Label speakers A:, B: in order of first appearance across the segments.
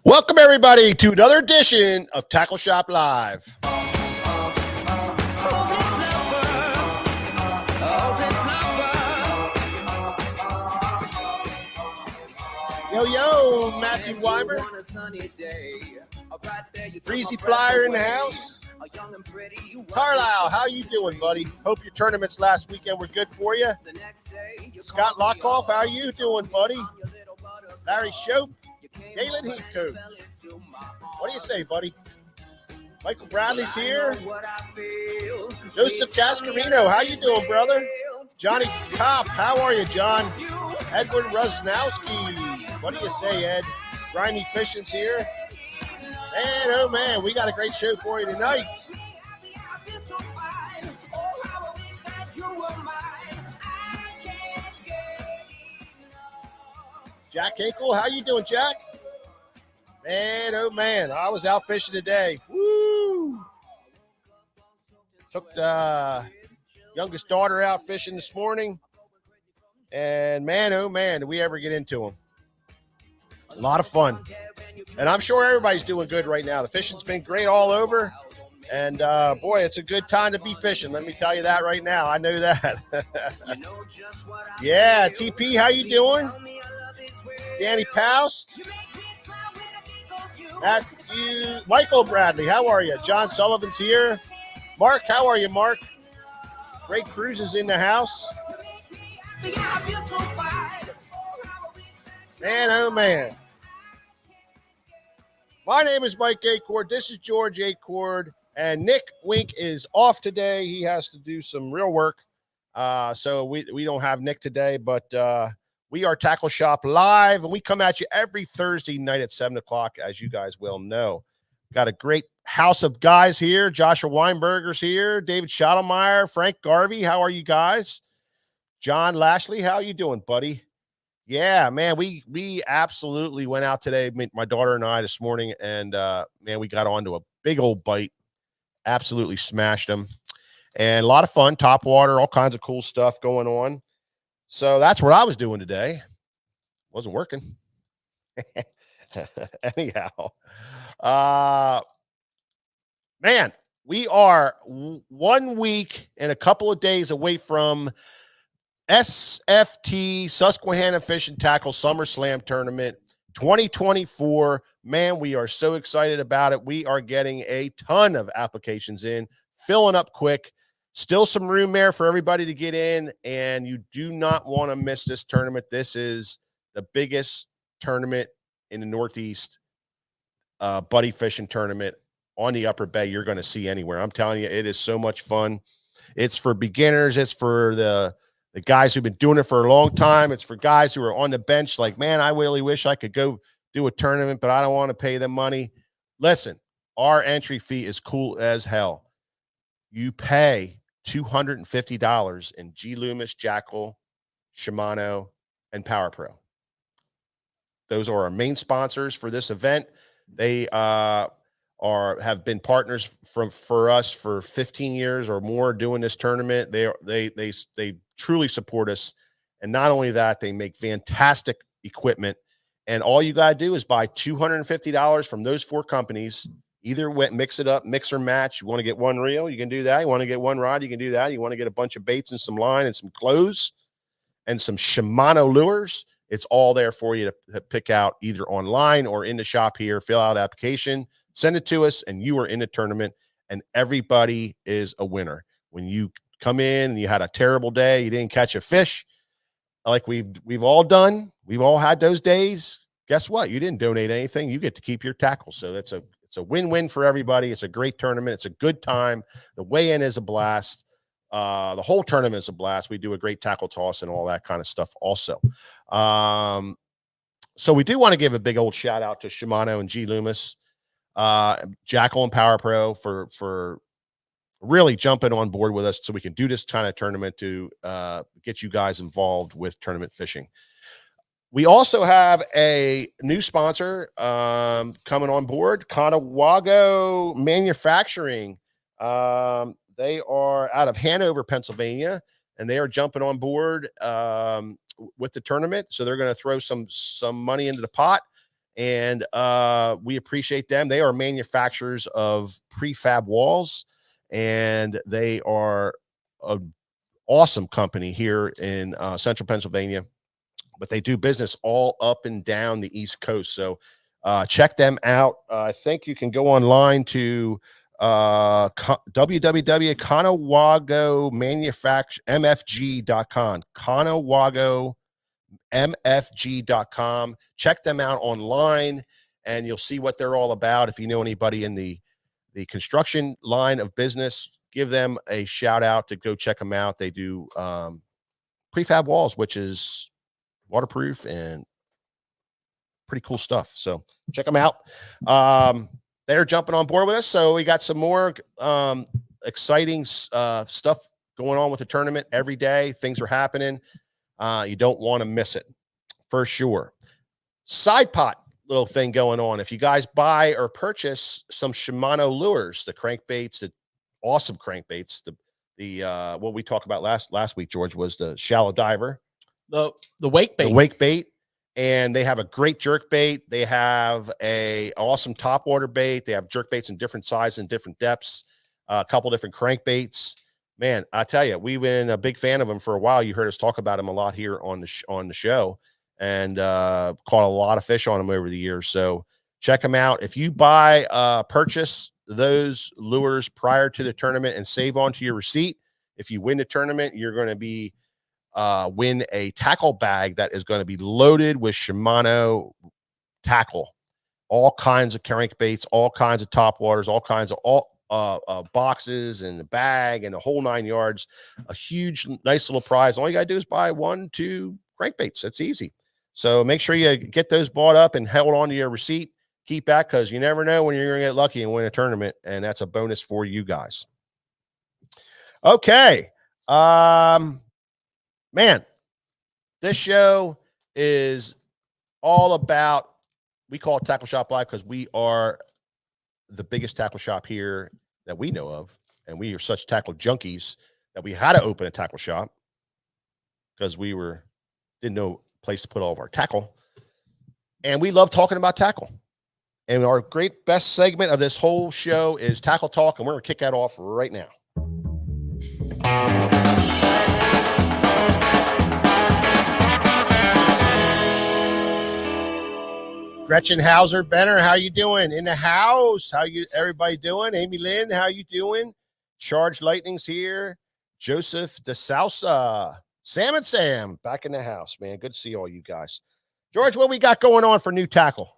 A: Welcome, everybody, to another edition of Tackle Shop Live. Yo, Matthew Weimer. Breezy Flyer in the house. Carlisle, how you doing, buddy? Hope your tournaments last weekend were good for you. Scott Lockoff, how you doing, buddy? Larry Shope. Galen Heathcote. What do you say, buddy? Michael Bradley's here. Joseph Cascarino, how you doing, brother? Johnny Kopp, how are you, John? Edward Rusnowski. What do you say, Ed? Grimy Fishing's here. Man, oh man, we got a great show for you tonight. Jack Hinkle, how you doing, Jack? Man, oh man, I was out fishing today. Woo! Took the youngest daughter out fishing this morning. And man, oh man, did we ever get into them. A lot of fun. And I'm sure everybody's doing good right now. The fishing's been great all over. And, boy, it's a good time to be fishing. Let me tell you that right now. I know that. Yeah, TP, how you doing? Danny Poust. Matthew, Michael Bradley, how are you? John Sullivan's here. Mark, how are you, Mark? Ray Cruz is in the house. Man, oh man. My name is Mike Acord. This is George Acord. And Nick Wink is off today. He has to do some real work. So we don't have Nick today, but we are Tackle Shop Live, and we come at you every Thursday night at 7 o'clock, as you guys well know. Got a great house of guys here. Joshua Weinberger's here. David Schottelmeyer, Frank Garvey. How are you guys? John Lashley, how you doing, buddy? Yeah, man, we absolutely went out today, my daughter and I, this morning, and, man, we got onto a big old bite. Absolutely smashed them. And a lot of fun, top water, all kinds of cool stuff going on. So that's what I was doing today. Wasn't working. Anyhow, man, we are 1 week and a couple of days away from SFT, Susquehanna Fish and Tackle Summer Slam Tournament 2024. Man, we are so excited about it. We are getting a ton of applications in, filling up quick. Still some room there for everybody to get in, and you do not want to miss this tournament. This is the biggest tournament in the Northeast buddy fishing tournament on the Upper Bay you're going to see anywhere. I'm telling you, it is so much fun. It's for beginners. It's for the guys who've been doing it for a long time. It's for guys who are on the bench like, man, I really wish I could go do a tournament, but I don't want to pay them money. Listen, our entry fee is cool as hell. You pay $250 in G. Loomis, Jackal, Shimano, and Power Pro. Those are our main sponsors for this event. They have been partners for us for 15 years or more doing this tournament. They truly support us, and not only that, they make fantastic equipment. And all you got to do is buy $250 from those four companies. Either mix it up, mix or match. You want to get one reel, you can do that. You want to get one rod, you can do that. You want to get a bunch of baits and some line and some clothes and some Shimano lures. It's all there for you to pick out either online or in the shop here. Fill out application, send it to us, and you are in the tournament, and everybody is a winner. When you come in and you had a terrible day, you didn't catch a fish, like we've all done. We've all had those days. Guess what? You didn't donate anything. You get to keep your tackle. So it's a win-win for everybody. It's a great tournament. It's a good time. The weigh-in is a blast. The whole tournament is a blast. We do a great tackle toss and all that kind of stuff also. So we do want to give a big old shout out to Shimano and G. Loomis, Jackal and Power Pro for really jumping on board with us so we can do this kind of tournament to get you guys involved with tournament fishing. We also have a new sponsor coming on board, Conawago Manufacturing. They are out of Hanover, Pennsylvania, and they are jumping on board with the tournament. So they're going to throw some money into the pot. and we appreciate them. They are manufacturers of prefab walls, and they are an awesome company here in central Pennsylvania, but they do business all up and down the East Coast. So check them out. I think you can go online to www.conowagomfg.com. conowagomfg.com. Check them out online, and you'll see what they're all about. If you know anybody in the construction line of business, give them a shout out to go check them out. They do prefab walls, which is waterproof and pretty cool stuff. So check them out. They're jumping on board with us. So we got some more exciting stuff going on with the tournament every day. Things are happening. You don't want to miss it for sure. Side pot little thing going on. If you guys buy or purchase some Shimano lures, the crankbaits, the awesome crankbaits, the what we talked about last week, George, was the shallow diver,
B: the wake bait.
A: The wake bait. And they have a great jerk bait. They have a awesome top water bait. They have jerk baits in different sizes and different depths, a couple different crankbaits. Man, I tell you, we've been a big fan of them for a while. You heard us talk about them a lot here on the show, and caught a lot of fish on them over the years. So check them out. If you purchase those lures prior to the tournament and save onto your receipt, if you win the tournament, you're going to be win a tackle bag that is going to be loaded with Shimano tackle, all kinds of crankbaits, all kinds of top waters, all kinds of boxes and the bag and the whole 9 yards. A huge, nice little prize. All you got to do is buy 1-2 crankbaits. That's easy. So make sure you get those bought up and held on to your receipt. Keep that, because you never know when you're going to get lucky and win a tournament, and that's a bonus for you guys. Okay. Man, this show is all about, we call it Tackle Shop Live because we are the biggest tackle shop here that we know of. And we are such tackle junkies that we had to open a tackle shop because didn't know a place to put all of our tackle. And we love talking about tackle. And our best segment of this whole show is Tackle Talk. And we're going to kick that off right now. Gretchen Hauser Benner, how you doing? In the house, everybody doing? Amy Lynn, how you doing? Charged Lightning's here. Joseph DeSousa, Sam and Sam, back in the house, man. Good to see all you guys. George, what we got going on for new tackle?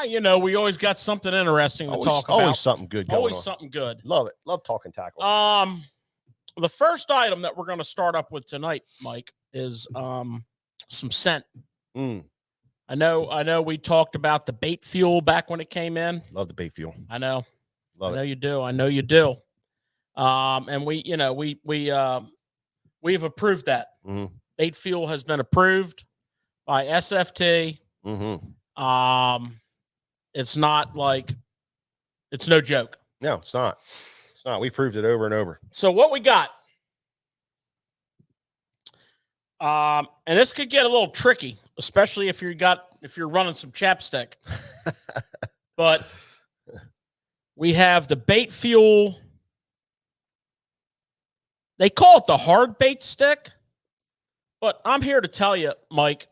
B: We always got something interesting to talk about.
A: Always something good going on.
B: Always something good.
A: Love it. Love talking tackle.
B: The first item that we're going to start up with tonight, Mike, is some scent. I know we talked about the bait fuel back when it came in.
A: Love the bait fuel.
B: I know.
A: Love it.
B: You do. I know you do. And we've approved that.
A: Mm-hmm.
B: Bait fuel has been approved by SFT.
A: Mm-hmm.
B: It's not like, it's no joke.
A: No, it's not. It's not. We proved it over and over.
B: So what we got, and this could get a little tricky, especially if you're running some chapstick. But we have the bait fuel. They call it the hard bait stick, but I'm here to tell you, Mike,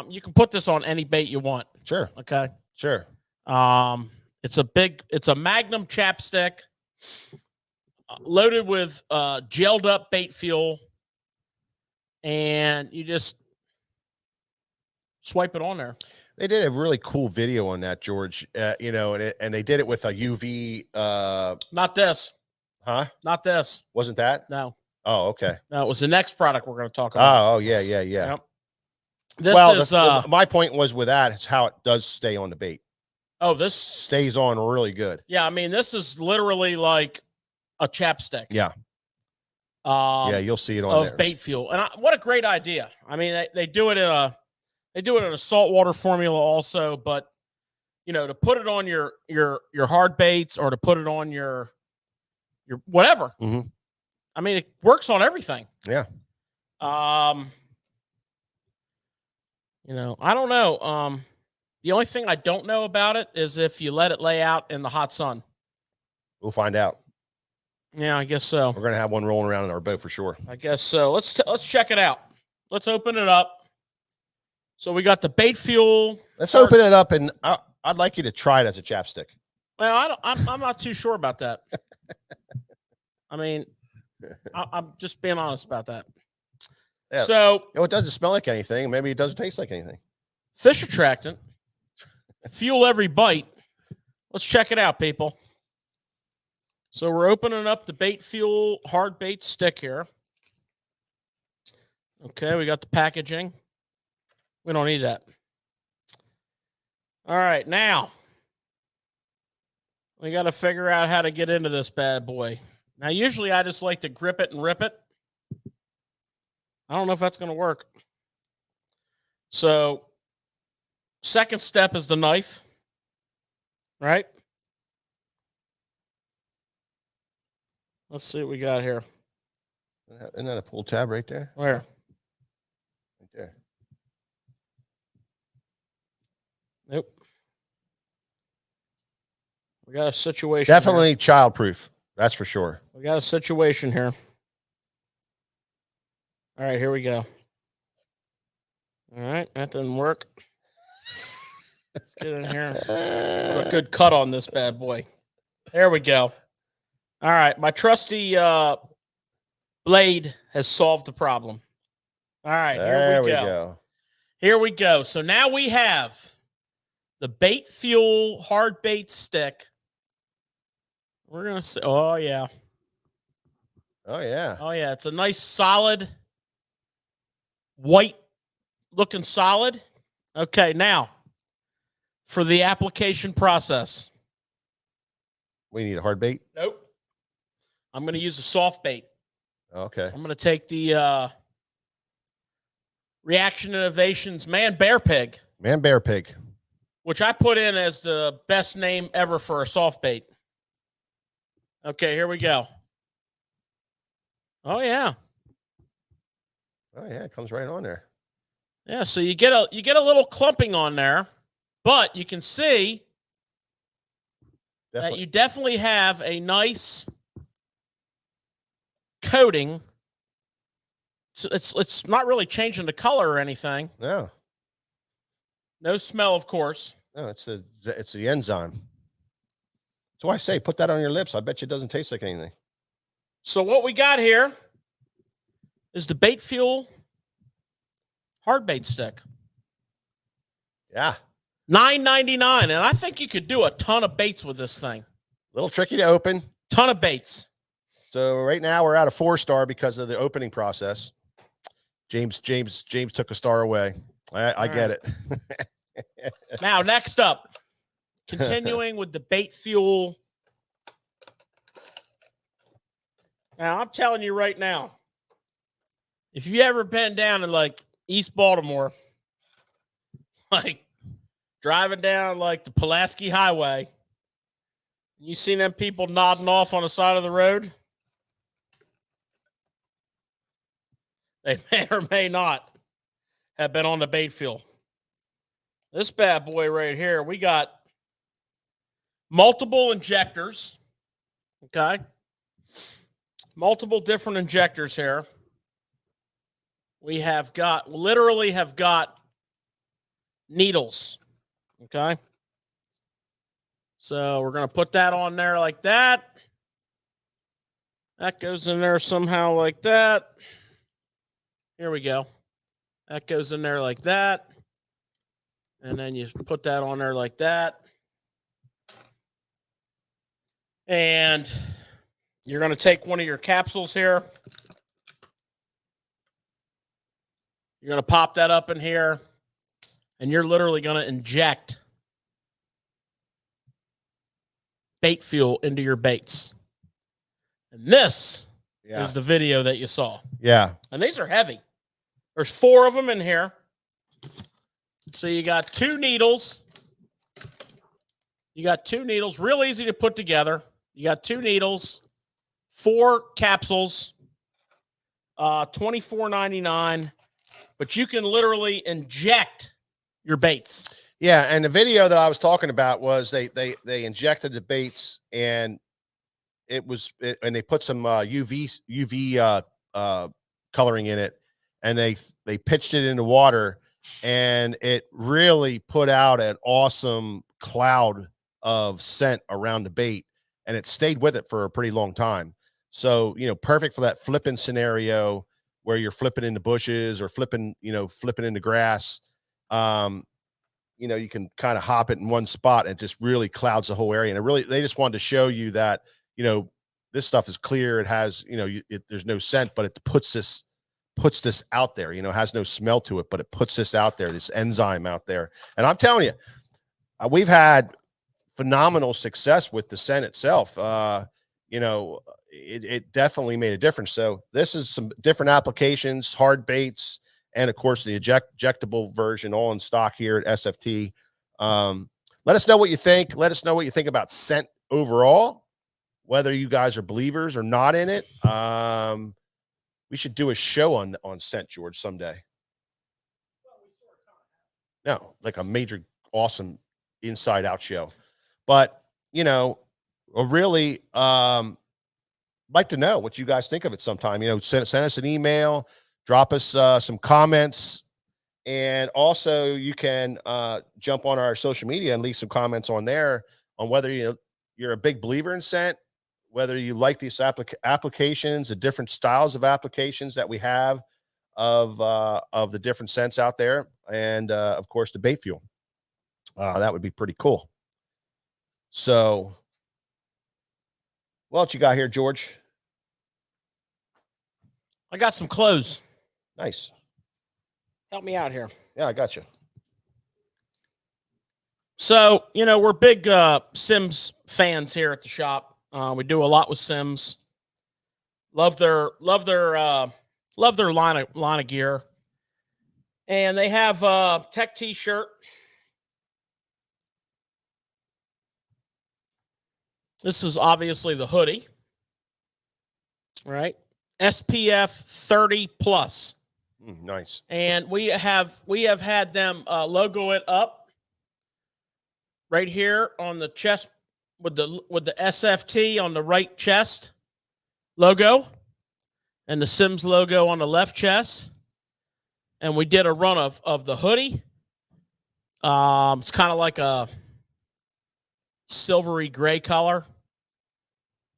B: you can put this on any bait you want.
A: Sure.
B: Okay.
A: Sure.
B: It's a Magnum chapstick loaded with gelled up bait fuel, and you just swipe it on there.
A: They did a really cool video on that, George. And they did it with a UV.
B: Not this.
A: Huh?
B: Not this.
A: Wasn't that?
B: No.
A: Oh, okay.
B: No, it was the next product we're going to talk about.
A: Oh, yeah.
B: Yep.
A: My point was with that is how it does stay on the bait.
B: Oh, this
A: stays on really good.
B: Yeah, I mean, this is literally like a chapstick.
A: Yeah. You'll see it on
B: of
A: there.
B: Bait fuel, and what a great idea! I mean, they do it in a saltwater formula also, but to put it on your hard baits or to put it on your whatever.
A: Mm-hmm.
B: I mean, it works on everything.
A: Yeah.
B: I don't know. The only thing I don't know about it is if you let it lay out in the hot sun.
A: We'll find out.
B: Yeah, I guess so.
A: We're gonna have one rolling around in our boat for sure.
B: I guess so. Let's check it out. Let's open it up. So we got the bait fuel.
A: Let's open it up, and I'd like you to try it as a chapstick.
B: Well, I'm not too sure about that. I mean, I'm just being honest about that.
A: Yeah.
B: So
A: it doesn't smell like anything. Maybe it doesn't taste like anything.
B: Fish attractant. Fuel every bite. Let's check it out, people. So we're opening up the bait fuel hard bait stick here. Okay, we got the packaging. We don't need that. All right, now we got to figure out how to get into this bad boy. Now, usually I just like to grip it and rip it. I don't know if that's going to work. So, second step is the knife, right? Let's see what we got here.
A: Isn't that a pull tab right there?
B: Where?
A: Right there.
B: Nope. We got a situation.
A: Definitely childproof. That's for sure.
B: We got a situation here. All right, here we go. All right, that didn't work. Let's get in here. Put a good cut on this bad boy. There we go. All right, my trusty blade has solved the problem. All right, here we go. Here we go. So now we have the bait fuel hard bait stick. We're going to say, oh, yeah.
A: Oh, yeah.
B: Oh, yeah. It's a nice solid, white looking solid. Okay, now for the application process.
A: We need a hard bait?
B: Nope. I'm going to use a soft bait.
A: Okay.
B: I'm going to take the Reaction Innovations Man Bear Pig.
A: Man Bear Pig.
B: Which I put in as the best name ever for a soft bait. Okay, here we go. Oh, yeah.
A: Oh, yeah. It comes right on there.
B: Yeah, so you get a little clumping on there, but you can see that you definitely have a nice coating. It's not really changing the color or anything.
A: No.
B: No smell, of course.
A: No, it's the enzyme. So I say, put that on your lips. I bet you it doesn't taste like anything.
B: So what we got here is the bait fuel hard bait stick.
A: Yeah.
B: $9.99, and I think you could do a ton of baits with this thing.
A: A little tricky to open.
B: Ton of baits.
A: So right now we're at a 4-star because of the opening process. James took a star away. I get it.
B: Now, next up, continuing with the bait fuel. Now, I'm telling you right now, if you ever been down in like East Baltimore, like driving down like the Pulaski Highway, you seen them people nodding off on the side of the road? They may or may not have been on the bait fuel. This bad boy right here, we got multiple injectors, okay? Multiple different injectors here. We have got, literally have got needles, okay? So we're going to put that on there like that. That goes in there somehow like that. Here we go. That goes in there like that. And then you put that on there like that. And you're going to take one of your capsules here. You're going to pop that up in here. And you're literally going to inject bait fuel into your baits. And this is the video that you saw.
A: Yeah.
B: And these are heavy. There's 4 of them in here. So you got 2 needles. You got 2 needles. Real easy to put together. You got 2 needles, 4 capsules, $24.99. But you can literally inject your baits.
A: Yeah, and the video that I was talking about was they injected the baits, and and they put some UV coloring in it, and they pitched it in the water, and it really put out an awesome cloud of scent around the bait, and it stayed with it for a pretty long time. So, perfect for that flipping scenario where you're flipping in the bushes or flipping in the grass. Um, you can kind of hop it in one spot and it just really clouds the whole area. And they just wanted to show you that, this stuff is clear. It has, there's no scent, but it puts this out there, has no smell to it, but it puts this out there, this enzyme out there. And I'm telling you, we've had phenomenal success with the scent itself. It definitely made a difference. So this is some different applications, hard baits, and of course the ejectable version, all in stock here at SFT. Let us know what you think. Let us know what you think about scent overall, whether you guys are believers or not in it. We should do a show on scent, George, someday. No, like a major, awesome inside out show. But, really like to know what you guys think of it sometime. Send us an email, drop us some comments, and also you can jump on our social media and leave some comments on there on whether you're a big believer in scent, whether you like these applications, the different styles of applications that we have of the different scents out there, and of course the bait fuel. That would be pretty cool. So, what you got here, George?
B: I got some clothes.
A: Nice.
B: Help me out here.
A: Yeah, I got you.
B: So, we're big Sims fans here at the shop. We do a lot with Sims. Love their line of gear. And they have a tech t-shirt. This is obviously the hoodie. Right? SPF 30 plus.
A: Nice.
B: And we have had them logo it up right here on the chest with the SFT on the right chest logo and the Sims logo on the left chest. And we did a run of the hoodie. It's kind of like a silvery gray color.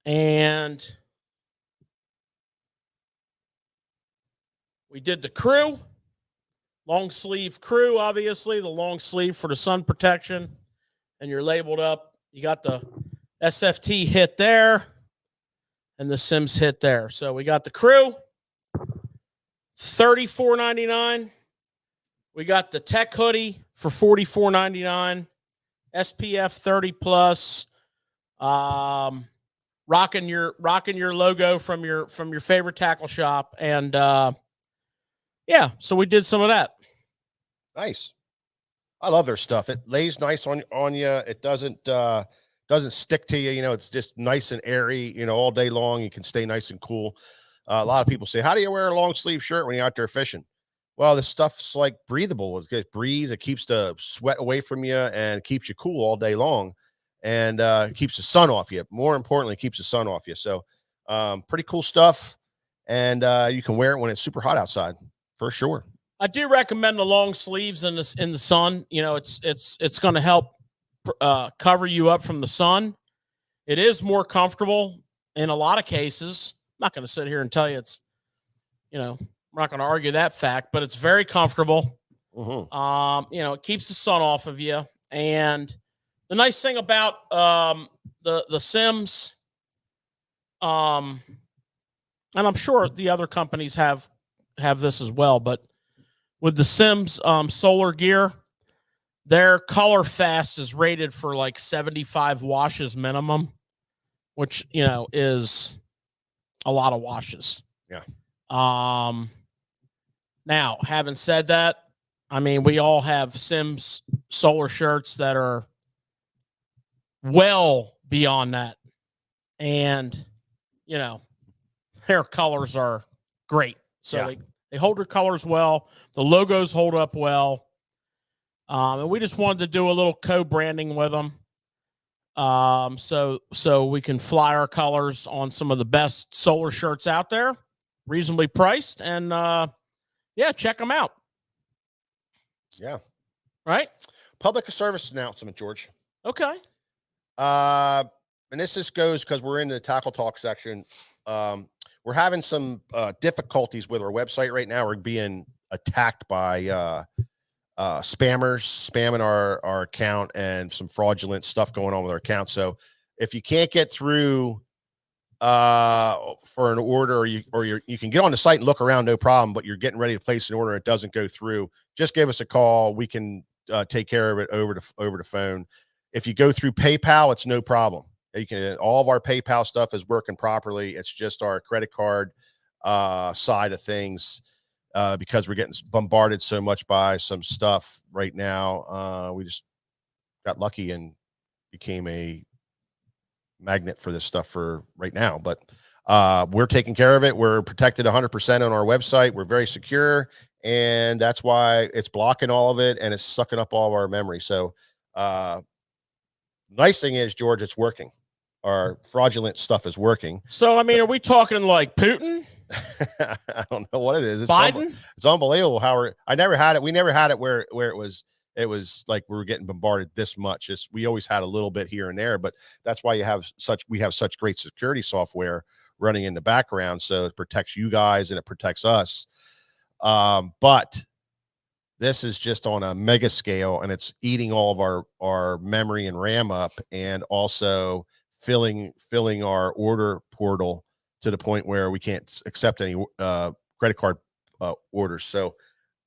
B: And we did the crew, long sleeve crew, obviously, the long sleeve for the sun protection. And you're labeled up. You got the SFT hit there and the Sims hit there. So we got the crew, $34.99. We got the tech hoodie for $44.99. SPF 30 plus. Rocking your logo from your favorite tackle shop. And yeah, so we did some of that.
A: Nice. I love their stuff. It lays nice on you. It doesn't stick to you. It's just nice and airy, all day long. You can stay nice and cool. A lot of people say, how do you wear a long sleeve shirt when you're out there fishing? Well, this stuff's like breathable. It gets breeze. It keeps the sweat away from you and keeps you cool all day long, and keeps the sun off you. More importantly, keeps the sun off you. So pretty cool stuff. And you can wear it when it's super hot outside for sure.
B: I do recommend the long sleeves in the sun. It's going to help cover you up from the sun. It is more comfortable in a lot of cases. I'm not going to sit here and tell you it's, I'm not going to argue that fact, but it's very comfortable.
A: Mm-hmm.
B: It keeps the sun off of you. And the nice thing about the Sims, and I'm sure the other companies have this as well, but with the Sims solar gear, their color fast is rated for like 75 washes minimum, which is a lot of washes.
A: Yeah.
B: Now, having said that, I mean, we all have Sims solar shirts that are well beyond that, and their colors are great. So they hold their colors well. The logos hold up well. And we just wanted to do a little co-branding with them. So we can fly our colors on some of the best solar shirts out there, reasonably priced, and yeah, check them out.
A: Yeah.
B: Right.
A: Public service announcement, George.
B: Okay.
A: And this just goes because we're in the tackle talk section. We're having some difficulties with our website right now. We're being attacked by spammers spamming our account, and some fraudulent stuff going on with our account. So if you can't get through for an order, or you can get on the site and look around, no problem, but you're getting ready to place an order and it doesn't go through, just give us a call. We can take care of it over the phone. If you go through PayPal, it's no problem. You can, all of our PayPal stuff is working properly. It's just our credit card side of things, because we're getting bombarded so much by some stuff right now. We just got lucky and became a magnet for this stuff for right now, but we're taking care of it. We're protected 100% on our website. We're very secure, and that's why it's blocking all of it, and it's sucking up all of our memory. So nice thing is, George, it's working. Our fraudulent stuff is working.
B: So, I mean, are we talking like Putin?
A: I don't know what it is.
B: Biden?
A: It's unbelievable how we never had it where it was like we were getting bombarded this much. We always had a little bit here and there, but that's why we have such great security software running in the background, so it protects you guys and it protects us. But this is just on a mega scale, and it's eating all of our memory and RAM up, and also filling our order portal to the point where we can't accept any credit card orders. So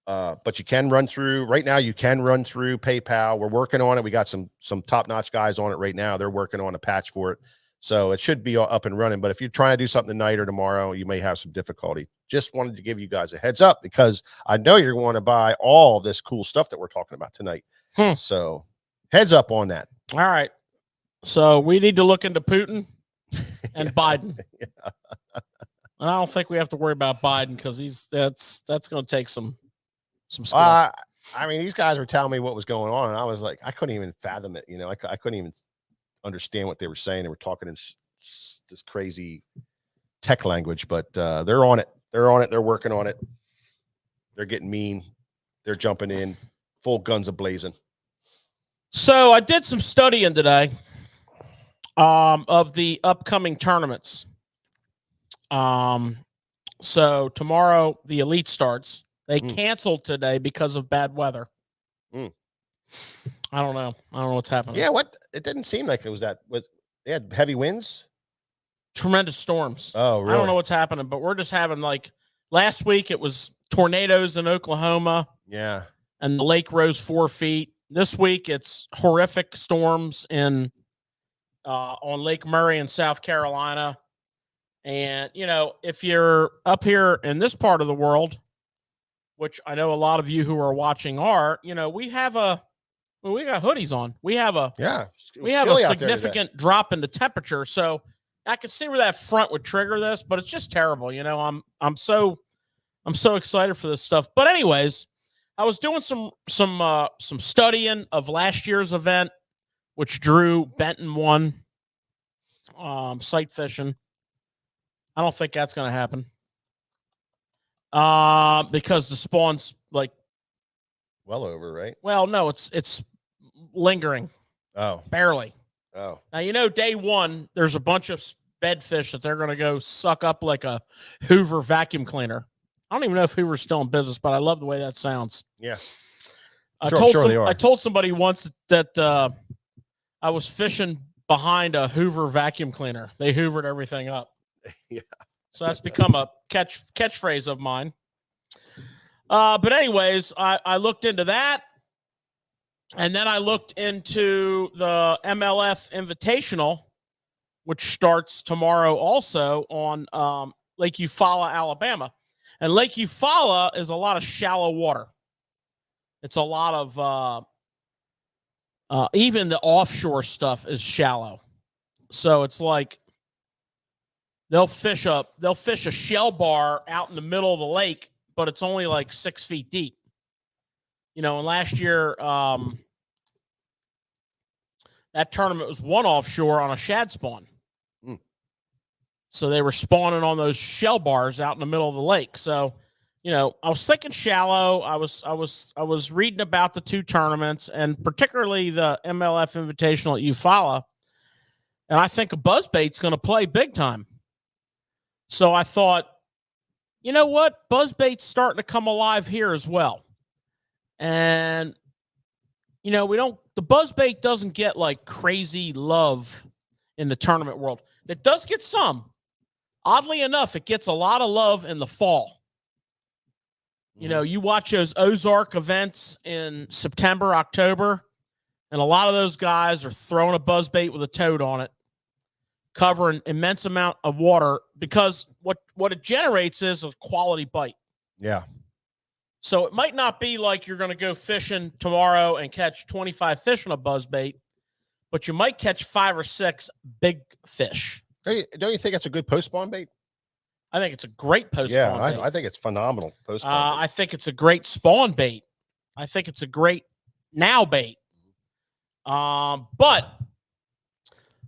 A: but you can run through right now. You can run through PayPal. We're working on it. We got some top-notch guys on it right now. They're working on a patch for it, so it should be up and running. But if you're trying to do something tonight or tomorrow, you may have some difficulty. Just wanted to give you guys a heads up, because I know you're going to buy all this cool stuff that we're talking about tonight. So heads up on that.
B: All right. So we need to look into Putin and Biden.
A: Yeah.
B: And I don't think we have to worry about Biden, because that's going to take some skill.
A: I mean, these guys were telling me what was going on, and I was like, I couldn't even fathom it. I couldn't even understand what they were saying. They were talking in this crazy tech language, but they're on it. They're on it. They're working on it. They're getting mean. They're jumping in full guns a-blazing.
B: So I did some studying today of the upcoming tournaments. So tomorrow the Elite starts. They canceled today because of bad weather. I don't know. I don't know what's happening.
A: Yeah, it didn't seem like it was that. They had heavy winds,
B: tremendous storms.
A: Oh, really?
B: I don't know what's happening, but we're just having, like, last week it was tornadoes in Oklahoma.
A: Yeah,
B: and the lake rose 4 feet. This week it's horrific storms on Lake Murray in South Carolina. And if you're up here in this part of the world, which I know a lot of you who are watching are, we got hoodies on. We have a significant drop in the temperature. So I can see where that front would trigger this, but it's just terrible. I'm so excited for this stuff. But anyways, I was doing some studying of last year's event, which Drew Benton won, sight fishing. I don't think that's going to happen. Because the spawn's like
A: well over, right?
B: Well, no, it's lingering.
A: Oh,
B: barely.
A: Oh,
B: now day one, there's a bunch of bedfish that they're going to go suck up like a Hoover vacuum cleaner. I don't even know if Hoover's still in business, but I love the way that sounds.
A: Yeah,
B: I
A: I
B: told somebody once that I was fishing behind a Hoover vacuum cleaner. They hoovered everything up.
A: Yeah.
B: So that's become a catchphrase of mine. But anyways, I looked into that. And then I looked into the MLF Invitational, which starts tomorrow also on Lake Eufaula, Alabama. And Lake Eufaula is a lot of shallow water. It's a lot of even the offshore stuff is shallow. So it's like they'll fish a shell bar out in the middle of the lake, but it's only like 6 feet deep. You know, and last year, that tournament was one offshore on a shad spawn. So they were spawning on those shell bars out in the middle of the lake. So, you know, I was thinking shallow. I was reading about the two tournaments, and particularly the MLF Invitational at Eufaula. And I think a buzzbait's going to play big time. So I thought, you know what? Buzzbait's starting to come alive here as well. And, you know, the buzzbait doesn't get like crazy love in the tournament world. It does get some. Oddly enough, it gets a lot of love in the fall. You know, you watch those Ozark events in September, October, and a lot of those guys are throwing a buzzbait with a toad on it, covering immense amount of water, because what it generates is a quality bite.
A: Yeah.
B: So it might not be like you're going to go fishing tomorrow and catch 25 fish on a buzzbait, but you might catch 5 or 6 big fish.
A: Don't you think that's a good post-spawn bait?
B: I think it's a great post-spawn bait.
A: I think it's phenomenal post-spawn bait.
B: I think it's a great spawn bait. I think it's a great now bait. But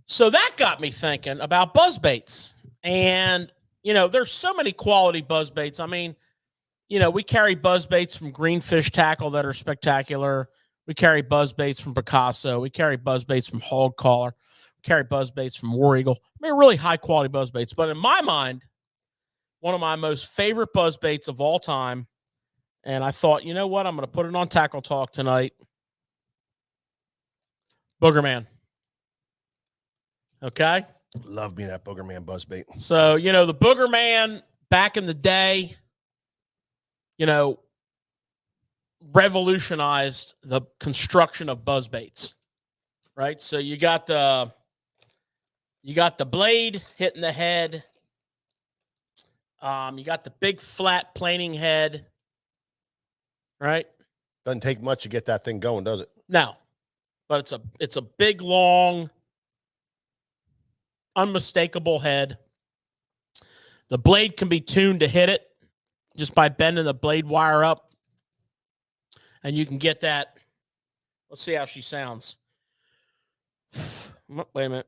B: so that got me thinking about buzzbaits. And, you know, there's so many quality buzzbaits. I mean, you know, we carry buzzbaits from Greenfish Tackle that are spectacular. We carry buzzbaits from Picasso. We carry buzzbaits from Hog Caller. We carry buzzbaits from War Eagle. I mean, really high-quality buzzbaits. But in my mind, one of my most favorite buzzbaits of all time, and I thought, you know what? I'm going to put it on Tackle Talk tonight. Boogerman. Okay?
A: Love me that Boogerman buzzbait.
B: So, you know, the Boogerman back in the day, you know, revolutionized the construction of buzzbaits, right? So you got the blade hitting the head. You got the big flat planing head, right?
A: Doesn't take much to get that thing going, does it?
B: No, but it's a big, long, unmistakable head. The blade can be tuned to hit it just by bending the blade wire up, and you can get that. Let's see how she sounds. Wait a minute.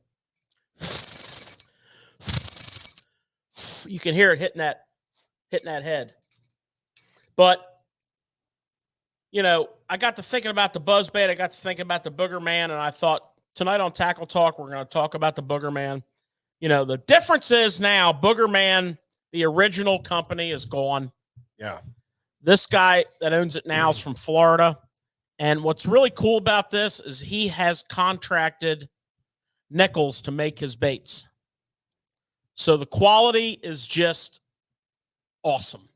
B: You can hear it hitting that head. But, you know, I got to thinking about the buzzbait. I got to thinking about the Boogerman, and I thought tonight on Tackle Talk, we're going to talk about the Boogerman. You know, the difference is now Boogerman, the original company, is gone.
A: Yeah.
B: This guy that owns it now is from Florida. And what's really cool about this is he has contracted Nichols to make his baits. So the quality is just awesome,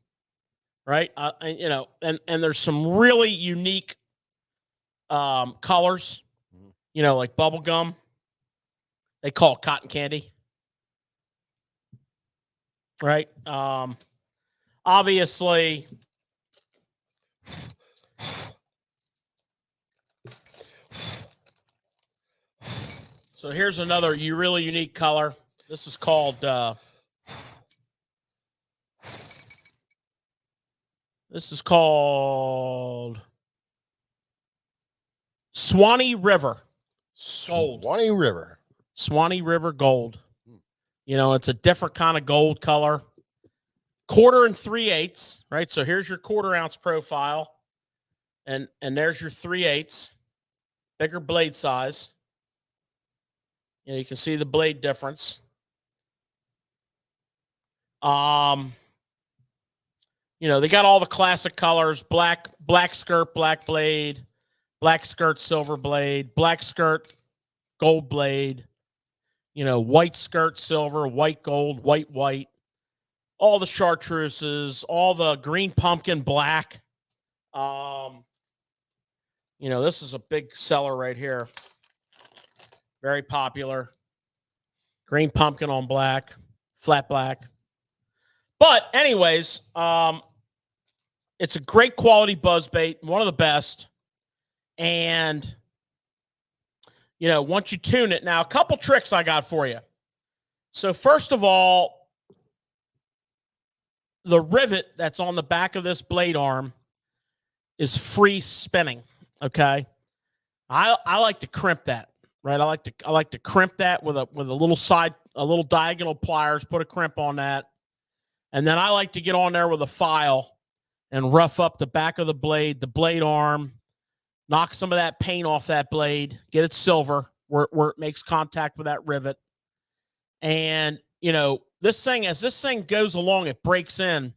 B: right? And, you know, and there's some really unique colors, you know, like bubble gum. They call it cotton candy, right? Obviously, so here's another really unique color. This is called Swanee River Gold. Swanee River Gold. You know, it's a different kind of gold color. 1/4 3/8, right? So here's your 1/4 ounce profile. And there's your 3/8, bigger blade size. You know, you can see the blade difference. You know, they got all the classic colors: black skirt, black blade, black skirt, silver blade, black skirt, gold blade, you know, white skirt, silver, white gold, white, all the chartreuses, all the green pumpkin, black. You know, this is a big seller right here. Very popular. Green pumpkin on black, flat black. But anyways, it's a great quality buzzbait, one of the best. And, you know, once you tune it, now a couple tricks I got for you. So first of all, the rivet that's on the back of this blade arm is free spinning. Okay. I like to crimp that, right? I like to crimp that with a little diagonal pliers, put a crimp on that. And then I like to get on there with a file and rough up the back of the blade arm, knock some of that paint off that blade, get it silver where it makes contact with that rivet. And, as this thing goes along, it breaks in,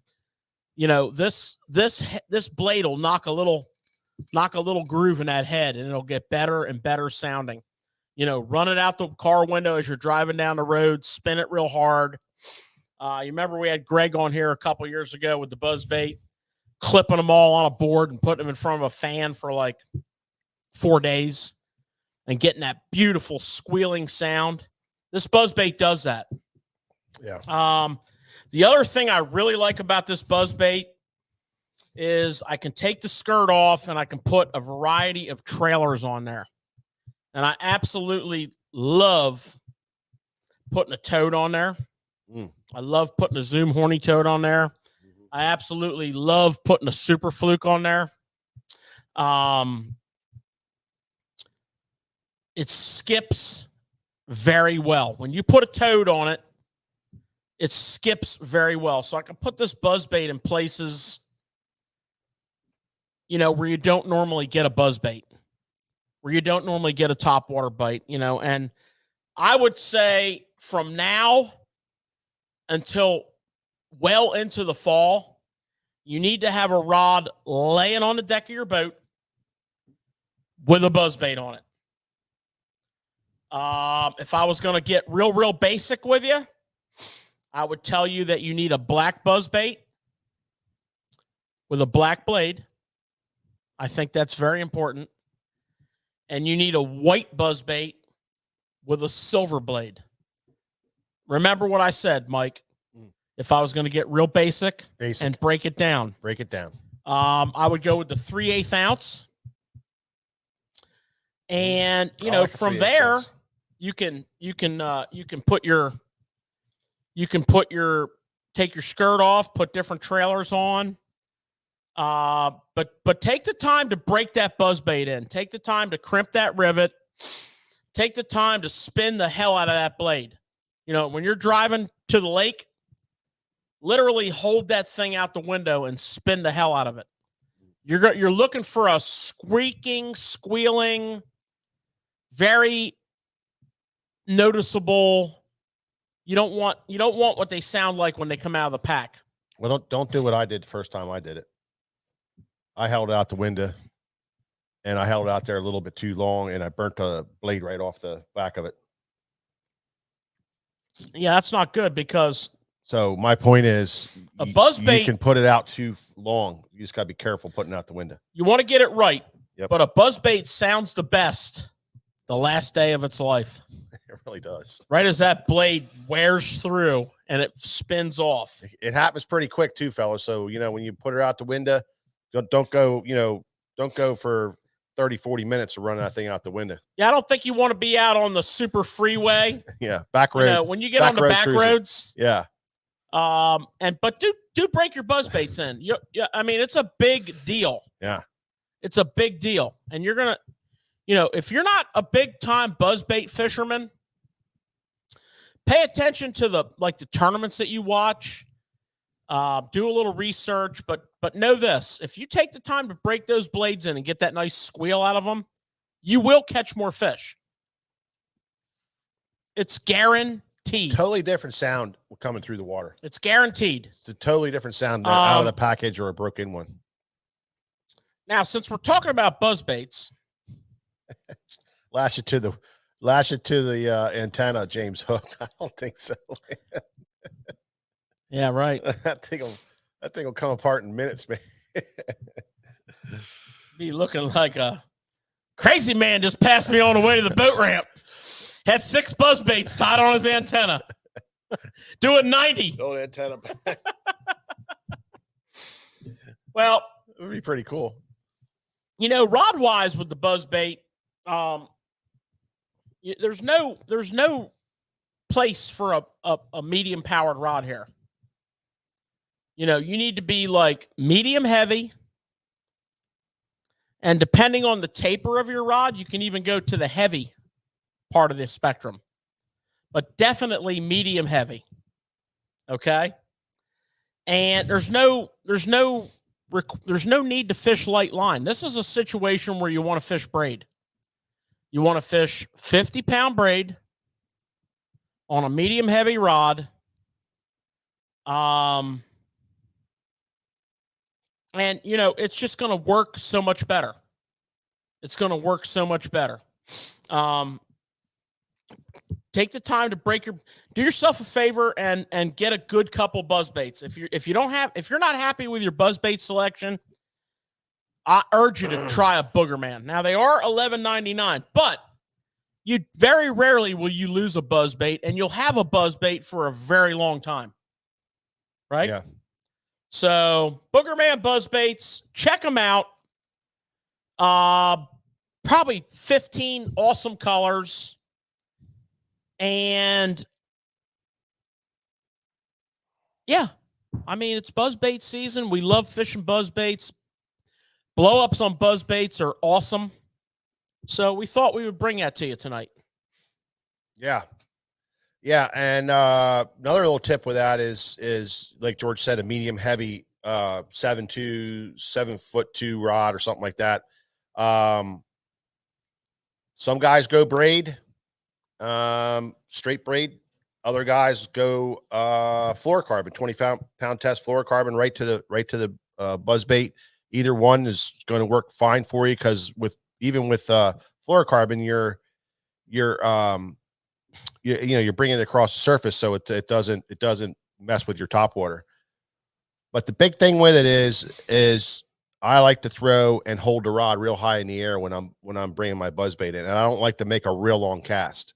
B: this blade will knock a little groove in that head, and it'll get better and better sounding. Run it out the car window as you're driving down the road, spin it real hard. You remember we had Greg on here a couple years ago with the buzzbait, clipping them all on a board and putting them in front of a fan for like 4 days and getting that beautiful squealing sound. This buzzbait does that.
A: Yeah.
B: The other thing I really like about this buzzbait is I can take the skirt off and I can put a variety of trailers on there. And I absolutely love putting a toad on there. I love putting a Zoom horny toad on there. I absolutely love putting a super fluke on there. It skips very well. When you put a toad on it, it skips very well. So I can put this buzzbait in places, where you don't normally get a buzzbait, where you don't normally get a topwater bite, and I would say from now until well into the fall, you need to have a rod laying on the deck of your boat with a buzzbait on it. If I was going to get real basic with you, I would tell you that you need a black buzzbait with a black blade. I think that's very important. And you need a white buzzbait with a silver blade. Remember what I said, Mike. If I was going to get real basic and break it down. I would go with the 3/8 ounce. And, from there, you can take your skirt off, put different trailers on. But take the time to break that buzzbait in. Take the time to crimp that rivet. Take the time to spin the hell out of that blade. When you're driving to the lake, literally hold that thing out the window and spin the hell out of it. You're looking for a squeaking, squealing, very noticeable. You don't want what they sound like when they come out of the pack.
A: Well, don't do what I did the first time I did it. I held it out the window, and I held it out there a little bit too long, and I burnt the blade right off the back of it.
B: Yeah, that's not good because.
A: So my point is,
B: a buzzbait,
A: you can put it out too long. You just got to be careful putting it out the window.
B: You want to get it right.
A: Yep.
B: But a buzzbait sounds the best the last day of its life.
A: It really does.
B: Right as that blade wears through and it spins off.
A: It happens pretty quick too, fellas. So, when you put it out the window, don't go for 30, 40 minutes to run that thing out the window.
B: Yeah, I don't think you want to be out on the super freeway.
A: Yeah, back road.
B: When you get on the back roads.
A: Yeah.
B: But do break your buzzbaits in. I mean, it's a big deal.
A: Yeah.
B: It's a big deal. And you're going to, if you're not a big time buzzbait fisherman, pay attention to the tournaments that you watch. Do a little research, but know this: if you take the time to break those blades in and get that nice squeal out of them, you will catch more fish. It's guaranteed.
A: Totally different sound coming through the water.
B: It's guaranteed.
A: It's a totally different sound than out of the package or a broken one.
B: Now, since we're talking about buzzbaits,
A: lash it to the antenna, James Hook. I don't think so.
B: Yeah, right.
A: That thing will come apart in minutes, man.
B: Be looking like a crazy man just passed me on the way to the boat ramp. Had 6 buzzbaits tied on his antenna. Doing 90.
A: Old antenna.
B: Well,
A: it would be pretty cool.
B: Rod wise with the buzzbait, there's no place for a medium powered rod here. You need to be like medium heavy And depending on the taper of your rod, you can even go to the heavy part of the spectrum, but definitely medium heavy. Okay. And there's no need to fish light line. This is a situation where you want to fish braid. You want to fish 50-pound braid on a medium heavy rod. And you know, it's just going to work so much better. It's going to work so much better. Take the time to do yourself a favor and get a good couple buzz baits. If you're not happy with your buzz bait selection, I urge you to try a Booger Man. Now they are $11.99, but you very rarely will you lose a buzz bait, and you'll have a buzz bait for a very long time. Right?
A: Yeah.
B: So Booger Man buzz baits, check them out. Probably 15 awesome colors. And yeah, I mean, it's buzz bait season. We love fishing buzz baits. Blow ups on buzz baits are awesome. So we thought we would bring that to you tonight.
A: Yeah. Yeah. And another little tip with that is like George said, a medium heavy 7'2", 7'2" rod or something like that. Some guys go braid, straight braid. Other guys go fluorocarbon, 20-pound test fluorocarbon right to the buzz bait. Either one is going to work fine for you, because even with fluorocarbon, you're bringing it across the surface, so it doesn't mess with your top water. But the big thing with it is I like to throw and hold the rod real high in the air when I'm bringing my buzz bait in, and I don't like to make a real long cast.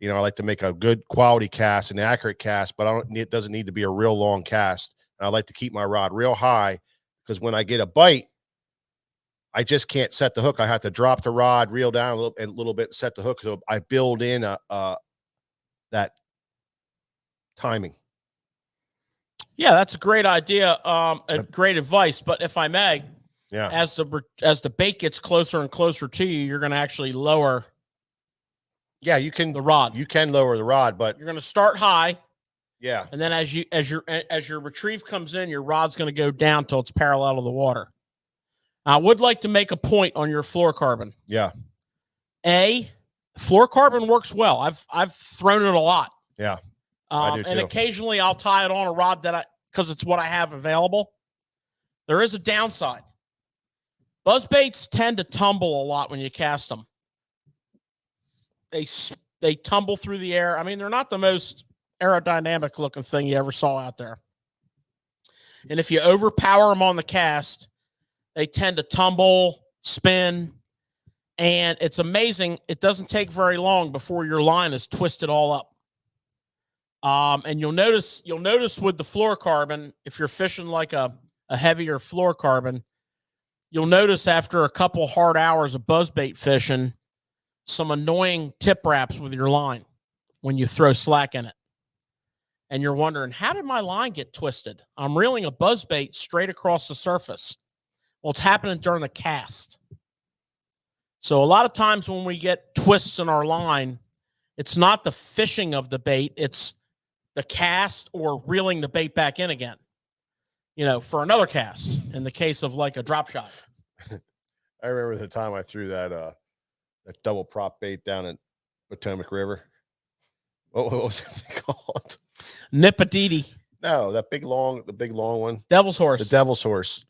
A: You know, I like to make a good quality cast, an accurate cast, but it doesn't need to be a real long cast. And I like to keep my rod real high, because when I get a bite, I just can't set the hook. I have to drop the rod, reel down a little bit, set the hook. So I build in that timing.
B: Yeah, that's a great idea. Great advice. But if I may,
A: yeah,
B: as the bait gets closer and closer to you, you're going to actually lower.
A: Yeah, you can
B: the rod.
A: You can lower the rod, but
B: you're going to start high.
A: Yeah,
B: and then as your retrieve comes in, your rod's going to go down till it's parallel to the water. I would like to make a point on your fluorocarbon.
A: Yeah.
B: Fluorocarbon works well. I've thrown it a lot.
A: Yeah. I do too.
B: And occasionally I'll tie it on a rod because it's what I have available. There is a downside. Buzz baits tend to tumble a lot when you cast them. They tumble through the air. I mean, they're not the most aerodynamic looking thing you ever saw out there. And if you overpower them on the cast, they tend to tumble, spin, and it's amazing. It doesn't take very long before your line is twisted all up. And you'll notice with the fluorocarbon, if you're fishing like a heavier fluorocarbon, you'll notice after a couple hard hours of buzzbait fishing, some annoying tip wraps with your line when you throw slack in it. And you're wondering, how did my line get twisted? I'm reeling a buzzbait straight across the surface. Well, it's happening during the cast. So a lot of times when we get twists in our line, it's not the fishing of the bait, it's the cast or reeling the bait back in again, for another cast, in the case of like a drop shot.
A: I remember the time I threw that double prop bait down at Potomac River. What was it called?
B: Nippaditi.
A: No, the big long one.
B: Devil's horse.
A: The devil's horse.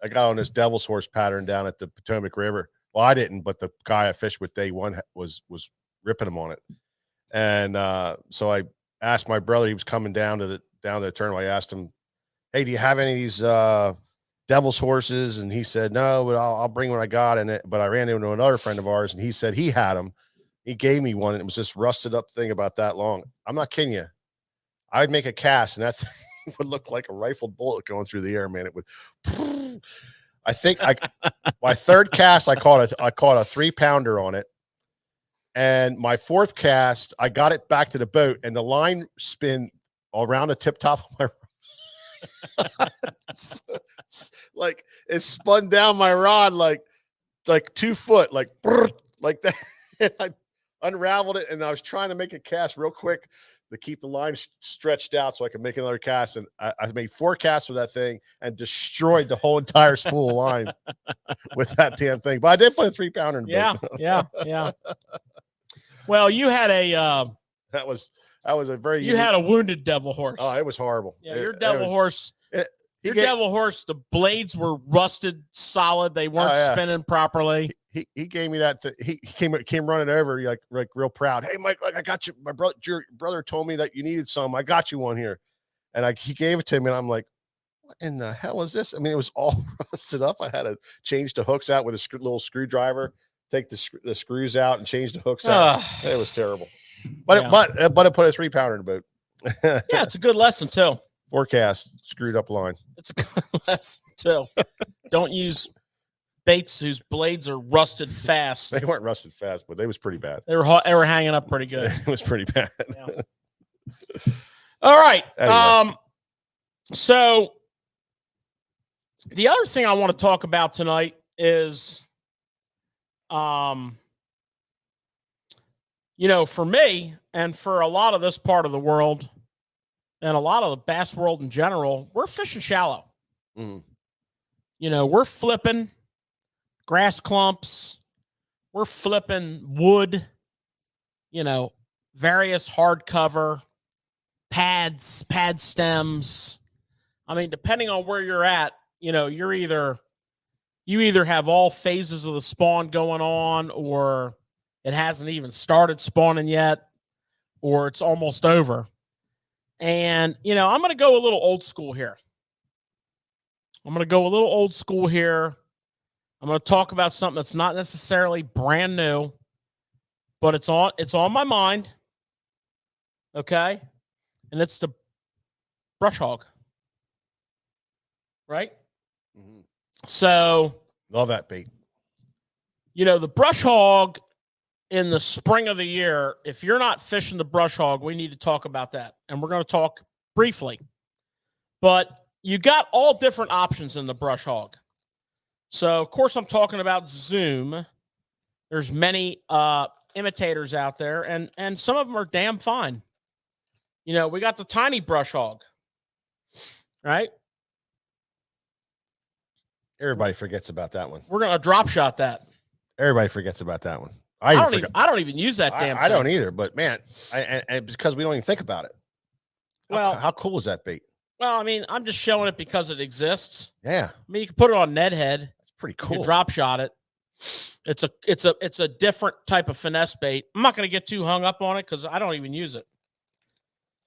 A: I got on this devil's horse pattern down at the Potomac River. Well, I didn't, but the guy I fished with day one was ripping him on it. And so I asked my brother, he was coming down to the tournament. I asked him, "Hey, do you have any of these devil's horses?" And he said, "No, but I'll bring what I got." But I ran into another friend of ours, and he said he had them. He gave me one, and it was this rusted up thing about that long. I'm not kidding you. I would make a cast, and that thing would look like a rifled bullet going through the air, man. It would. I think my third cast, I caught a 3-pounder on it. And my fourth cast, I got it back to the boat, and the line spin around the tip top of my rod. Like it spun down my rod like like 2 foot, like like that. And I unraveled it, and I was trying to make a cast real quick to keep the line stretched out so I could make another cast. And I made 4 casts with that thing and destroyed the whole entire spool of line with that damn thing. But I did put a 3-pounder in the boat.
B: Yeah. Well, you had a
A: that was a very
B: had a wounded devil horse.
A: Oh, it was horrible.
B: Yeah, your devil horse. Devil horse, the blades were rusted solid. They weren't spinning properly.
A: He gave me that. He came running over, like real proud. Hey, Mike, like I got you. Your brother told me that you needed some. I got you one here, and he gave it to me, and I'm like, what in the hell is this? I mean, it was all rusted up. I had to change the hooks out with a little screwdriver, take the screws out, and change the hooks out. It was terrible. But it put a 3-pounder in the boat.
B: Yeah, it's a good lesson too.
A: Forecast screwed up line.
B: It's a good lesson too. Don't use baits whose blades are rusted fast.
A: They weren't rusted fast, but they was pretty bad.
B: They were hanging up pretty good.
A: It was pretty bad.
B: Yeah. All right.
A: Anyway.
B: So the other thing I want to talk about tonight is, for me and for a lot of this part of the world and a lot of the bass world in general, we're fishing shallow. We're flipping grass clumps. We're flipping wood, various hardcover pad stems. I mean, depending on where you're at, you either have all phases of the spawn going on, or it hasn't even started spawning yet, or it's almost over. And, I'm going to go a little old school here. I'm going to talk about something that's not necessarily brand new, but it's on my mind. Okay? And it's the brush hog. Right?
A: Mm-hmm.
B: So,
A: love that bait.
B: The brush hog in the spring of the year, if you're not fishing the brush hog, we need to talk about that. And we're going to talk briefly. But you got all different options in the brush hog. So, of course, I'm talking about Zoom. There's many imitators out there, and some of them are damn fine. We got the tiny brush hog, right?
A: Everybody forgets about that one.
B: We're going to drop shot that.
A: Everybody forgets about that one.
B: I don't even use that damn thing.
A: I don't either, but man, and because we don't even think about it.
B: Well,
A: how cool is that bait?
B: Well, I mean, I'm just showing it because it exists.
A: Yeah.
B: I mean, you can put it on Ned head.
A: It's pretty cool.
B: You can drop shot it. It's a different type of finesse bait. I'm not going to get too hung up on it because I don't even use it.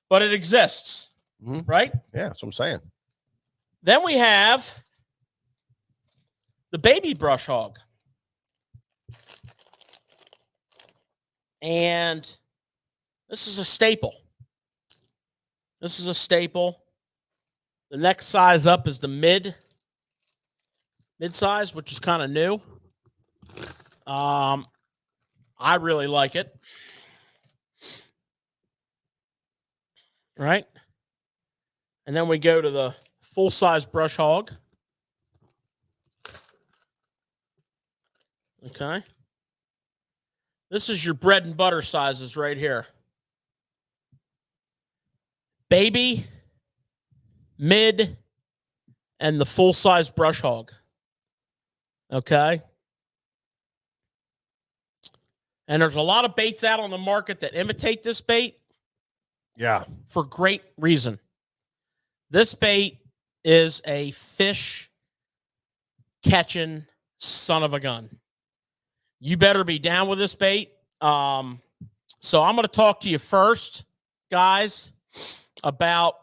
B: But it exists.
A: Mm-hmm.
B: Right?
A: Yeah, that's what I'm saying.
B: Then we have the baby brush hog. And this is a staple. The next size up is the mid size, which is kind of new. I really like it. Right? And then we go to the full-size brush hog. Okay. This is your bread and butter sizes right here. Baby, mid, and the full-size brush hog. Okay? And there's a lot of baits out on the market that imitate this bait.
A: Yeah.
B: For great reason. This bait is a fish catching son of a gun. You better be down with this bait. So I'm going to talk to you first, guys, about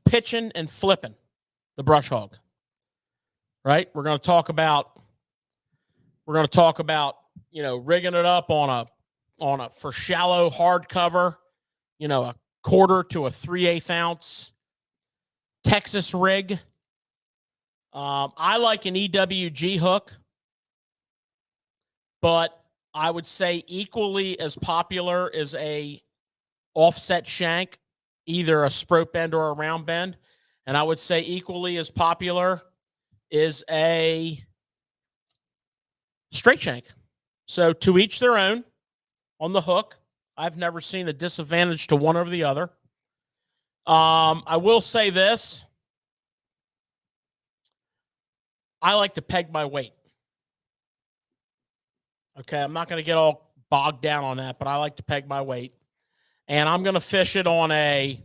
B: pitching and flipping the brush hog. Right? We're going to talk about rigging it up on a for shallow hard cover, a 1/4 to a 3/8 ounce Texas rig. I like an EWG hook, but I would say equally as popular is a offset shank, either a sprout bend or a round bend. And I would say equally as popular is a straight shank. So to each their own on the hook. I've never seen a disadvantage to one over the other. I will say this. I like to peg my weight. Okay, I'm not going to get all bogged down on that, but I like to peg my weight. And I'm going to fish it on a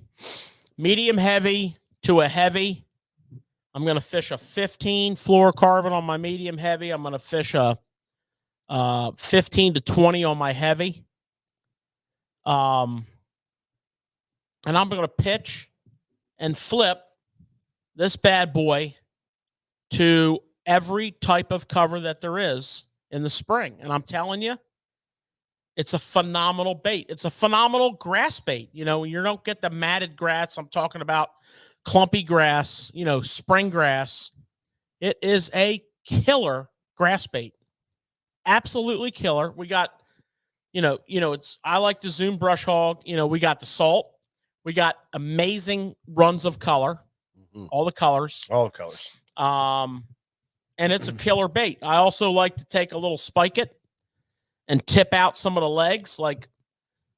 B: medium heavy to a heavy. I'm going to fish a 15 fluorocarbon on my medium heavy. I'm going to fish a 15 to 20 on my heavy. And I'm going to pitch and flip this bad boy to every type of cover that there is in the spring. And I'm telling you, it's a phenomenal bait. It's a phenomenal grass bait. You know, you don't get the matted grass. I'm talking about clumpy grass, you know, spring grass. It is a killer grass bait. Absolutely killer. We got, I like the Zoom Brush Hog. You know, we got the salt. We got amazing runs of color, all the colors.
A: All the colors.
B: And it's a killer bait. I also like to take a little spike it and tip out some of the legs. Like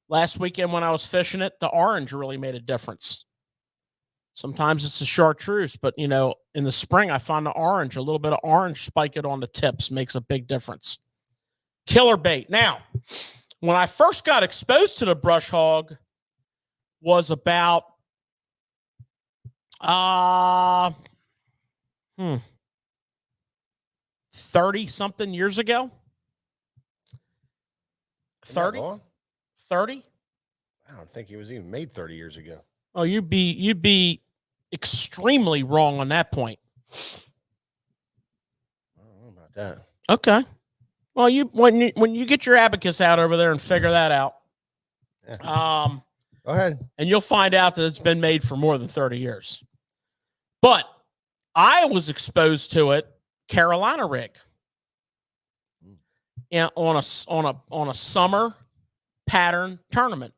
B: last weekend when I was fishing it, the orange really made a difference. Sometimes it's a chartreuse, but, you know, in the spring, I find the orange, a little bit of orange, spike it on the tips makes a big difference. Killer bait. Now, when I first got exposed to the brush hog was about 30-something years ago. 30? 30?
A: I don't think it was even made 30 years ago.
B: Oh, you'd be extremely wrong on that point.
A: I don't know about that.
B: Okay. Well, when you get your abacus out over there and figure that out,
A: yeah. Go ahead.
B: And you'll find out that it's been made for more than 30 years. But I was exposed to it Carolina rig. And on a summer pattern tournament.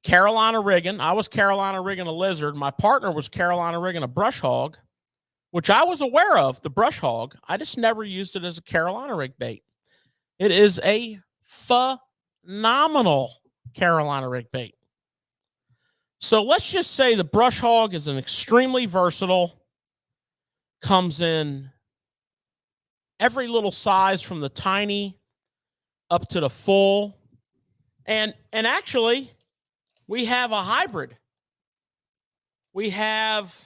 B: Carolina rigging. I was Carolina rigging a lizard. My partner was Carolina rigging a brush hog, which I was aware of, the brush hog. I just never used it as a Carolina rig bait. It is a phenomenal Carolina rig bait. So let's just say the brush hog is an extremely versatile, comes in every little size from the tiny up to the full. And actually, we have a hybrid. We have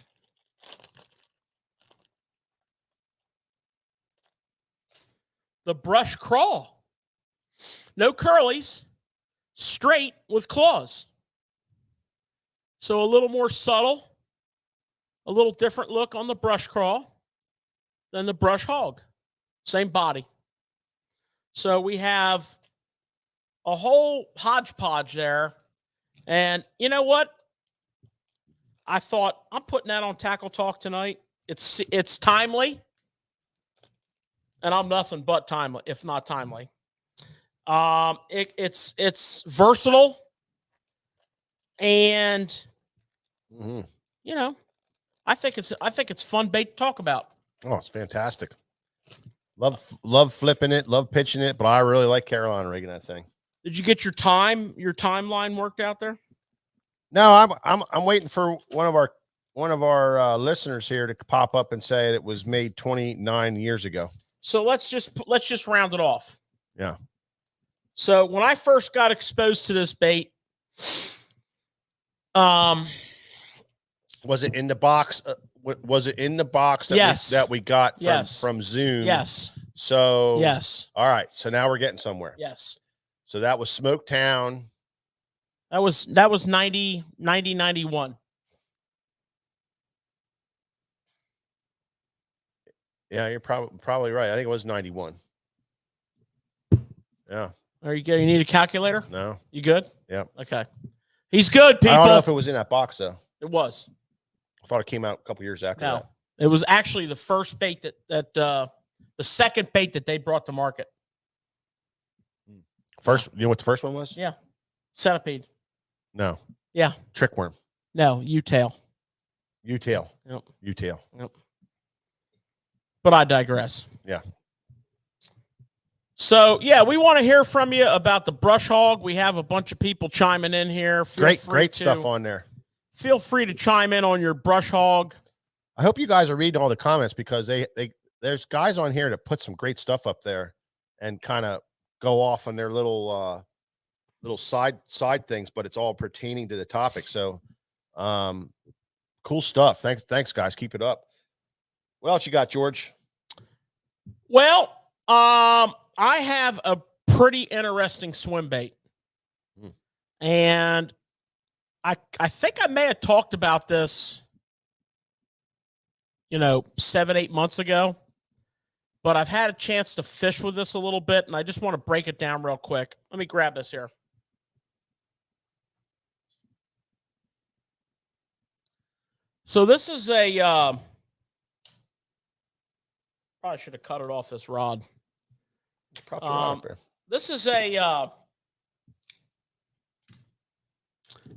B: the brush craw. No curlies, straight with claws. So a little more subtle, a little different look on the brush craw than the brush hog. Same body. So we have a whole hodgepodge there. And you know what? I thought, I'm putting that on Tackle Talk tonight. It's timely. And I'm nothing but timely, if not timely. It's versatile. And you know, I think it's fun bait to talk about.
A: Oh, it's fantastic. Love flipping it, love pitching it, but I really like Carolina rigging that thing.
B: Did you get your timeline worked out there?
A: No, I'm waiting for one of our listeners here to pop up and say it was made 29 years ago.
B: So let's just round it off.
A: Yeah.
B: So when I first got exposed to this bait,
A: was it in the box? Was it in the box that
B: yes.
A: that we got from,
B: yes.
A: from Zoom?
B: Yes.
A: So
B: yes.
A: All right. So now we're getting somewhere.
B: Yes.
A: So that was Smoketown.
B: That was 90, 91.
A: Yeah, you're probably right. I think it was 91. Yeah.
B: Are you good? You need a calculator?
A: No.
B: You good?
A: Yeah.
B: Okay. He's good, people.
A: I don't know if it was in that box though.
B: It was.
A: I thought it came out a couple years after that.
B: It was actually the first bait that the second bait that they brought to market.
A: First, you know what the first one was?
B: Yeah. Centipede.
A: No.
B: Yeah.
A: Trickworm.
B: No, U-tail.
A: U-tail.
B: Yep.
A: U-tail.
B: Yep. But I digress.
A: Yeah.
B: So, yeah, we want to hear from you about the Brush Hog. We have a bunch of people chiming in here.
A: Great stuff on there.
B: Feel free to chime in on your Brush Hog.
A: I hope you guys are reading all the comments because there's guys on here that put some great stuff up there and kind of go off on their little side things, but it's all pertaining to the topic. So cool stuff. Thanks guys. Keep it up. What else you got, George?
B: Well, I have a pretty interesting swim bait. And I think I may have talked about this, 7-8 months ago, but I've had a chance to fish with this a little bit, and I just want to break it down real quick. Let me grab this here. So this is a, probably should have cut it off this rod. This is a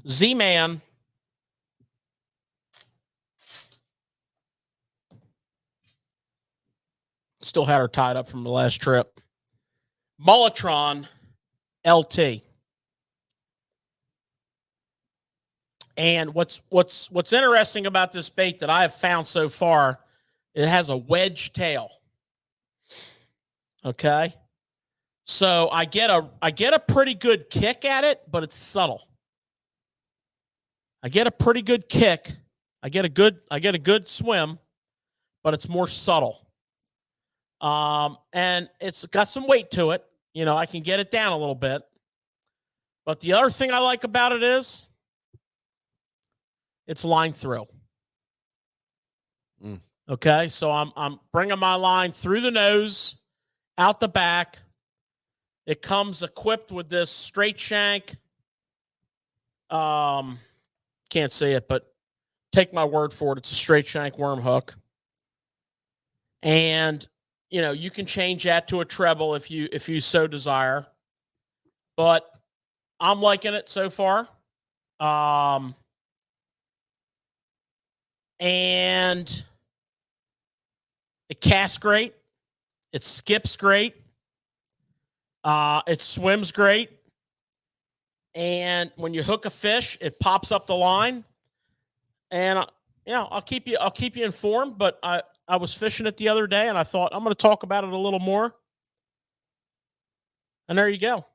B: Z-Man still had her tied up from the last trip. Mulletron LT. And what's interesting about this bait that I have found so far, it has a wedge tail. Okay. So I get a pretty good kick at it, but it's subtle. I get a pretty good kick. I get a good swim, but it's more subtle. And it's got some weight to it. I can get it down a little bit. But the other thing I like about it is it's line through. Okay, so I'm bringing my line through the nose, out the back. It comes equipped with this straight shank. Can't see it, but take my word for it. It's a straight shank worm hook. And, you can change that to a treble if you so desire. But I'm liking it so far. And it casts great. It skips great. It swims great. And when you hook a fish, it pops up the line. And I'll keep you informed, but I was fishing it the other day and I thought I'm going to talk about it a little more. And there you go.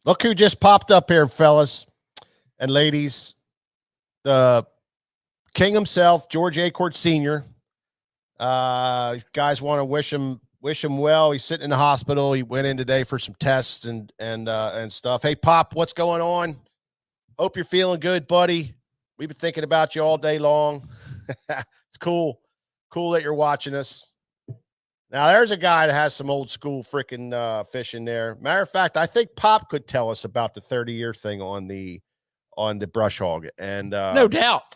A: Look who just popped up here, fellas and ladies. The king himself, George Acord Sr. Guys want to wish him well. He's sitting in the hospital. He went in today for some tests and stuff. Hey, Pop, what's going on? Hope you're feeling good, buddy. We've been thinking about you all day long. It's cool that you're watching us. Now, there's a guy that has some old school freaking fish in there. Matter of fact, I think Pop could tell us about the 30-year thing on the Brush Hog. And
B: no doubt.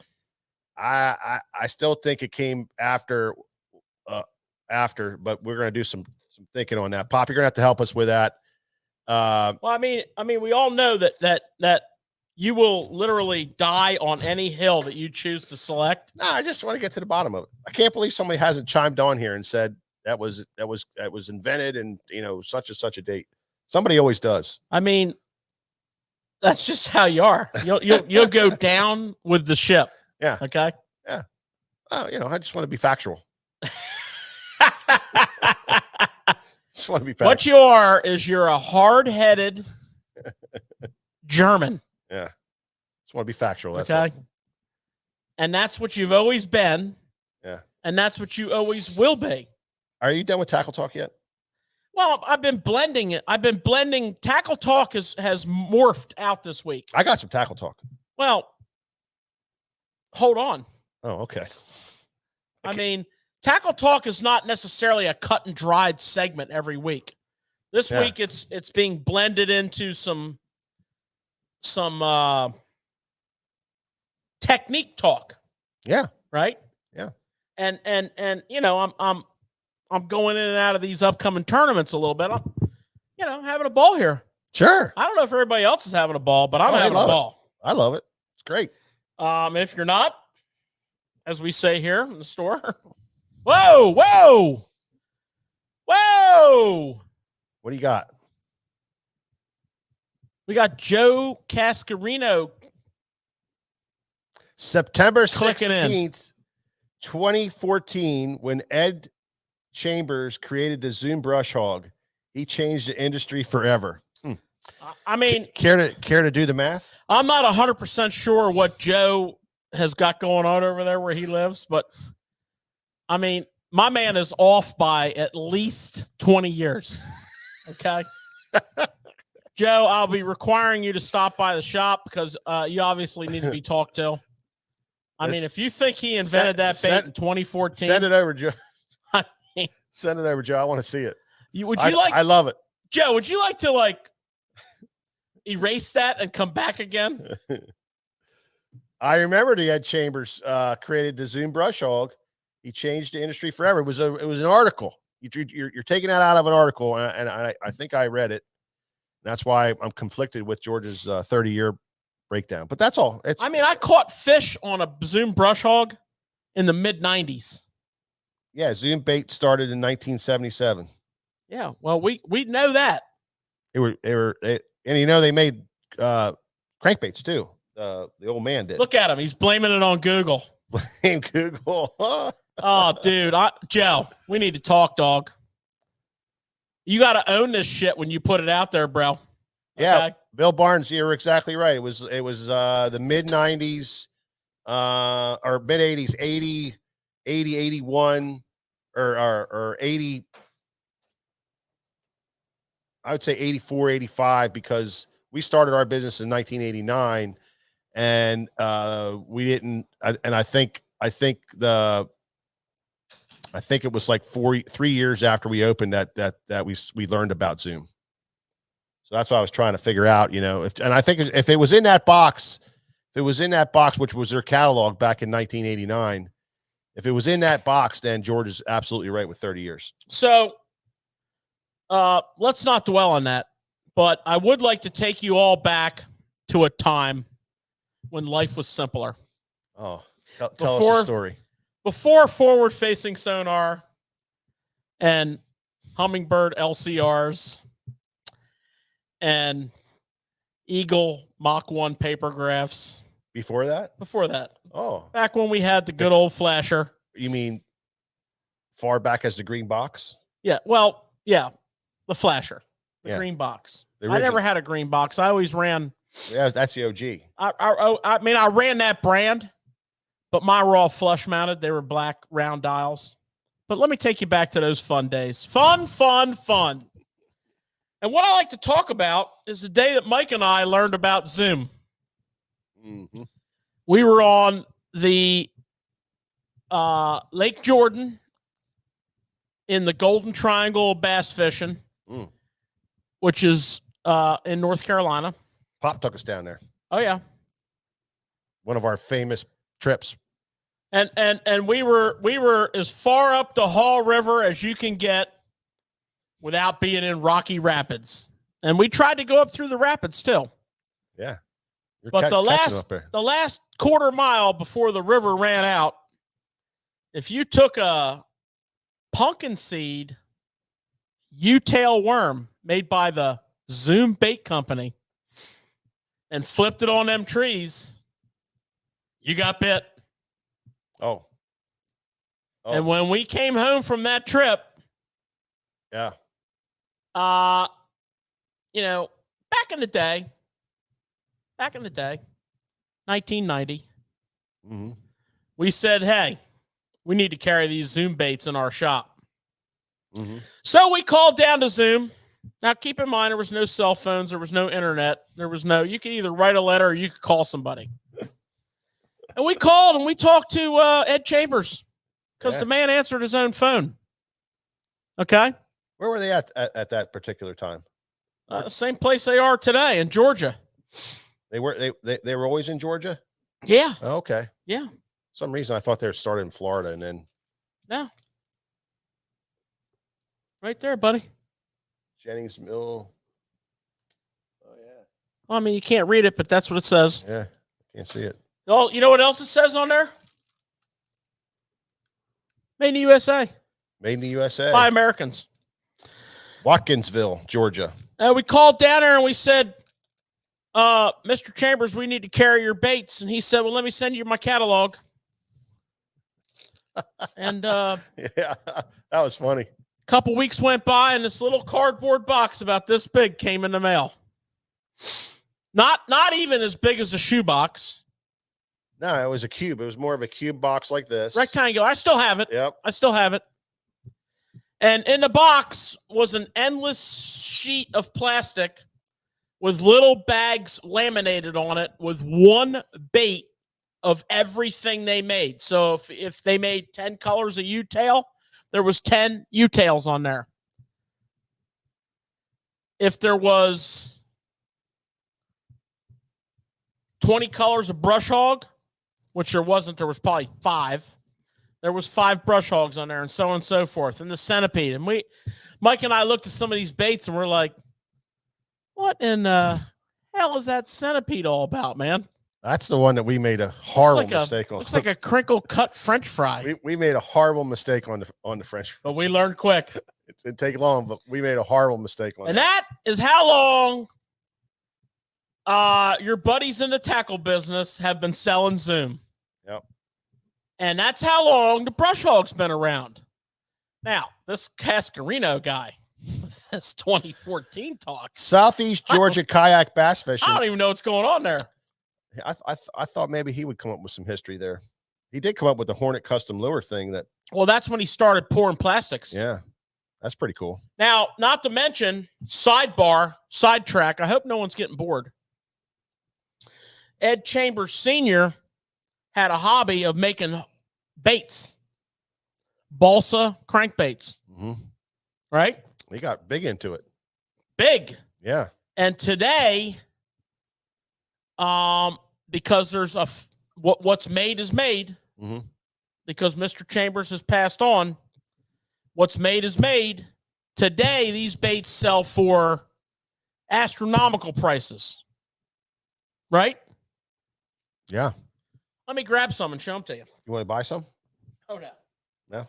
A: I still think it came after, but we're going to do some thinking on that. Pop, you're going to have to help us with that.
B: Well, I mean, we all know that you will literally die on any hill that you choose to select.
A: No, I just want to get to the bottom of it. I can't believe somebody hasn't chimed on here and said that was invented and such and such a date. Somebody always does.
B: I mean, that's just how you are. You'll go down with the ship.
A: Yeah.
B: Okay.
A: Yeah. Oh, I just want to be factual. Just want to be factual.
B: What you are is you're a hard-headed German.
A: Yeah. Just want to be factual. That's
B: okay.
A: All.
B: And that's what you've always been.
A: Yeah.
B: And that's what you always will be.
A: Are you done with Tackle Talk yet?
B: Well, I've been blending it. Tackle Talk has morphed out this week.
A: I got some Tackle Talk.
B: Well, hold on.
A: Oh, okay.
B: I mean, Tackle Talk is not necessarily a cut and dried segment every week. This week it's being blended into some technique talk.
A: Yeah.
B: Right?
A: Yeah.
B: And I'm going in and out of these upcoming tournaments a little bit. I'm having a ball here.
A: Sure.
B: I don't know if everybody else is having a ball, but I'm having a ball.
A: I love it. It's great.
B: And if you're not, as we say here in the store. Whoa, whoa, whoa.
A: What do you got?
B: We got Joe Cascarino.
A: September
B: Clicking in.
A: 16th, 2014, when Ed Chambers created the Zoom Brush Hog, he changed the industry forever.
B: I mean,
A: care to do the math?
B: I'm not 100% sure what Joe has got going on over there where he lives, but I mean, my man is off by at least 20 years. Okay. Joe, I'll be requiring you to stop by the shop because you obviously need to be talked to. I mean, if you think he invented that bait in 2014,
A: send it over, Joe.
B: I mean,
A: send it over, Joe. I want to see it.
B: I
A: love it.
B: Joe, would you like to erase that and come back again?
A: I remember the Ed Chambers created the Zoom Brush Hog. He changed the industry forever. It was an article. You're taking that out of an article, and I think I read it. That's why I'm conflicted with George's 30-year breakdown. But that's all.
B: I caught fish on a Zoom Brush Hog in the mid-90s.
A: Yeah, Zoom bait started in 1977.
B: Yeah, well, we know that.
A: And they made crankbaits too. The old man did.
B: Look at him. He's blaming it on Google.
A: Blame Google.
B: Oh, dude. Joe, we need to talk, dog. You got to own this shit when you put it out there, bro.
A: Yeah,
B: okay?
A: Bill Barnes, you're exactly right. It was the mid 90s or mid 80s, 80, 81 or 80. I would say 84, 85, because we started our business in 1989 and we didn't, and I think it was like 3 years after we opened that we learned about Zoom. So that's what I was trying to figure out, and I think if it was in that box, which was their catalog back in 1989, if it was in that box, then George is absolutely right with 30 years.
B: So let's not dwell on that, but I would like to take you all back to a time when life was simpler.
A: Oh, tell us the story.
B: Before forward-facing sonar and Humminbird LCRs and Eagle Mach 1 papergraphs.
A: Before that?
B: Before that.
A: Oh.
B: Back when we had the good old flasher.
A: You mean far back as the green box?
B: Yeah, well, yeah, the flasher, the green box. I never had a green box. I always ran.
A: Yeah, that's the OG.
B: I mean, I ran that brand, but mine were all flush mounted. They were black round dials. But let me take you back to those fun days. Fun. And what I like to talk about is the day that Mike and I learned about Zoom.
A: Mm-hmm.
B: We were on the Lake Jordan in the Golden Triangle bass fishing, which is in North Carolina.
A: Pop took us down there.
B: Oh yeah,
A: one of our famous trips.
B: And we were as far up the Haw River as you can get without being in Rocky Rapids, and we tried to go up through the rapids too.
A: Yeah,
B: but the last quarter mile before the river ran out, if you took a pumpkin seed U-tail worm made by the Zoom Bait Company and flipped it on them trees, you got bit.
A: Oh.
B: And when we came home from that trip,
A: yeah,
B: back in the day, 1990, we said, hey, we need to carry these Zoom baits in our shop. So we called down to Zoom. Now, keep in mind, there was no cell phones. There was no internet. You could either write a letter or you could call somebody. And we called and we talked to Ed Chambers because the man answered his own phone. Okay.
A: Where were they at that particular time?
B: Same place they are today in Georgia.
A: They were always in Georgia?
B: Yeah.
A: Oh, okay.
B: Yeah.
A: Some reason I thought they started in Florida and then.
B: No. Right there, buddy.
A: Jennings Mill. Oh, yeah.
B: Well, I mean, you can't read it, but that's what it says.
A: Yeah. Can't see it.
B: Oh, you know what else it says on there? Made in the USA.
A: Made in the USA.
B: By Americans.
A: Watkinsville, Georgia.
B: We called down there and we said, Mr. Chambers, we need to carry your baits. And he said, well, let me send you my catalog. And
A: yeah, that was funny.
B: A couple weeks went by and this little cardboard box about this big came in the mail. Not even as big as a shoebox.
A: No, it was a cube. It was more of a cube box like this.
B: Rectangular. I still have it.
A: Yep.
B: I still have it. And in the box was an endless sheet of plastic with little bags laminated on it with one bait of everything they made. So if they made 10 colors of U-tail, there was 10 U-tails on there. If there was 20 colors of brush hog, which there wasn't, there was probably 5. There was 5 brush hogs on there and so on and so forth. And the centipede. And Mike and I looked at some of these baits and we're like, what in the hell is that centipede all about, man?
A: That's the one that we made a horrible mistake on.
B: Looks like a crinkle cut French fry.
A: We made a horrible mistake on the French fry.
B: But we learned quick.
A: It didn't take long, but we made a horrible mistake on
B: and that is how long your buddies in the tackle business have been selling Zoom.
A: Yep.
B: And that's how long the brush hog's been around. Now, this Cascarino guy, this 2014 talk.
A: Southeast Georgia kayak bass fishing.
B: I don't even know what's going on there.
A: I thought maybe he would come up with some history there. He did come up with the Hornet custom lure thing that.
B: Well, that's when he started pouring plastics.
A: Yeah, that's pretty cool.
B: Now, not to mention, sidetrack. I hope no one's getting bored. Ed Chambers Sr. had a hobby of making baits, balsa crankbaits, right?
A: He got big into it.
B: Big.
A: Yeah.
B: And today, because there's what's made is made, because Mr. Chambers has passed on, what's made is made. Today, these baits sell for astronomical prices, right?
A: Yeah.
B: Let me grab some and show them to you.
A: You want to buy some?
B: Oh, no.
A: No.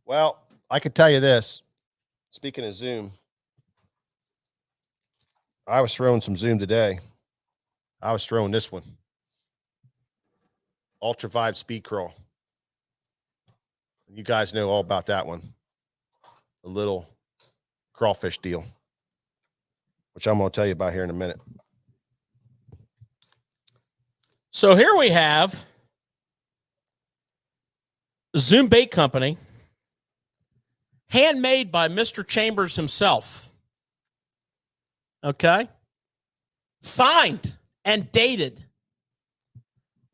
A: Well, I could tell you this. Speaking of Zoom, I was throwing some Zoom today. I was throwing this one. Ultra Vibe Speed Crawl. You guys know all about that one. The little crawfish deal, which I'm going to tell you about here in a minute.
B: So here we have Zoom Bait Company, handmade by Mr. Chambers himself. Okay? Signed and dated.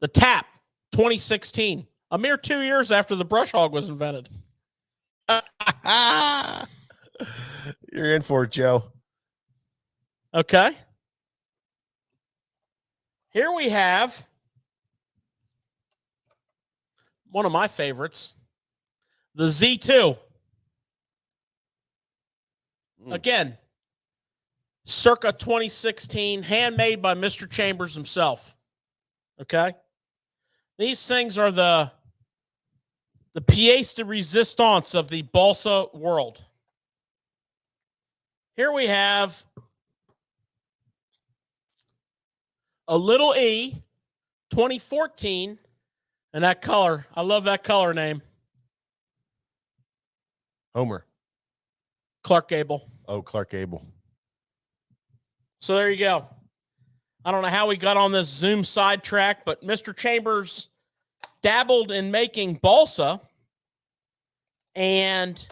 B: The Tap, 2016. A mere 2 years after the brush hog was invented.
A: You're in for it, Joe.
B: Okay? Here we have one of my favorites, the Z2. Again, circa 2016, handmade by Mr. Chambers himself. Okay? These things are the pièce de résistance of the balsa world. Here we have a little E, 2014, and that color. I love that color name.
A: Homer.
B: Clark Gable.
A: Oh, Clark Gable.
B: So there you go. I don't know how we got on this Zoom sidetrack, but Mr. Chambers dabbled in making balsa, and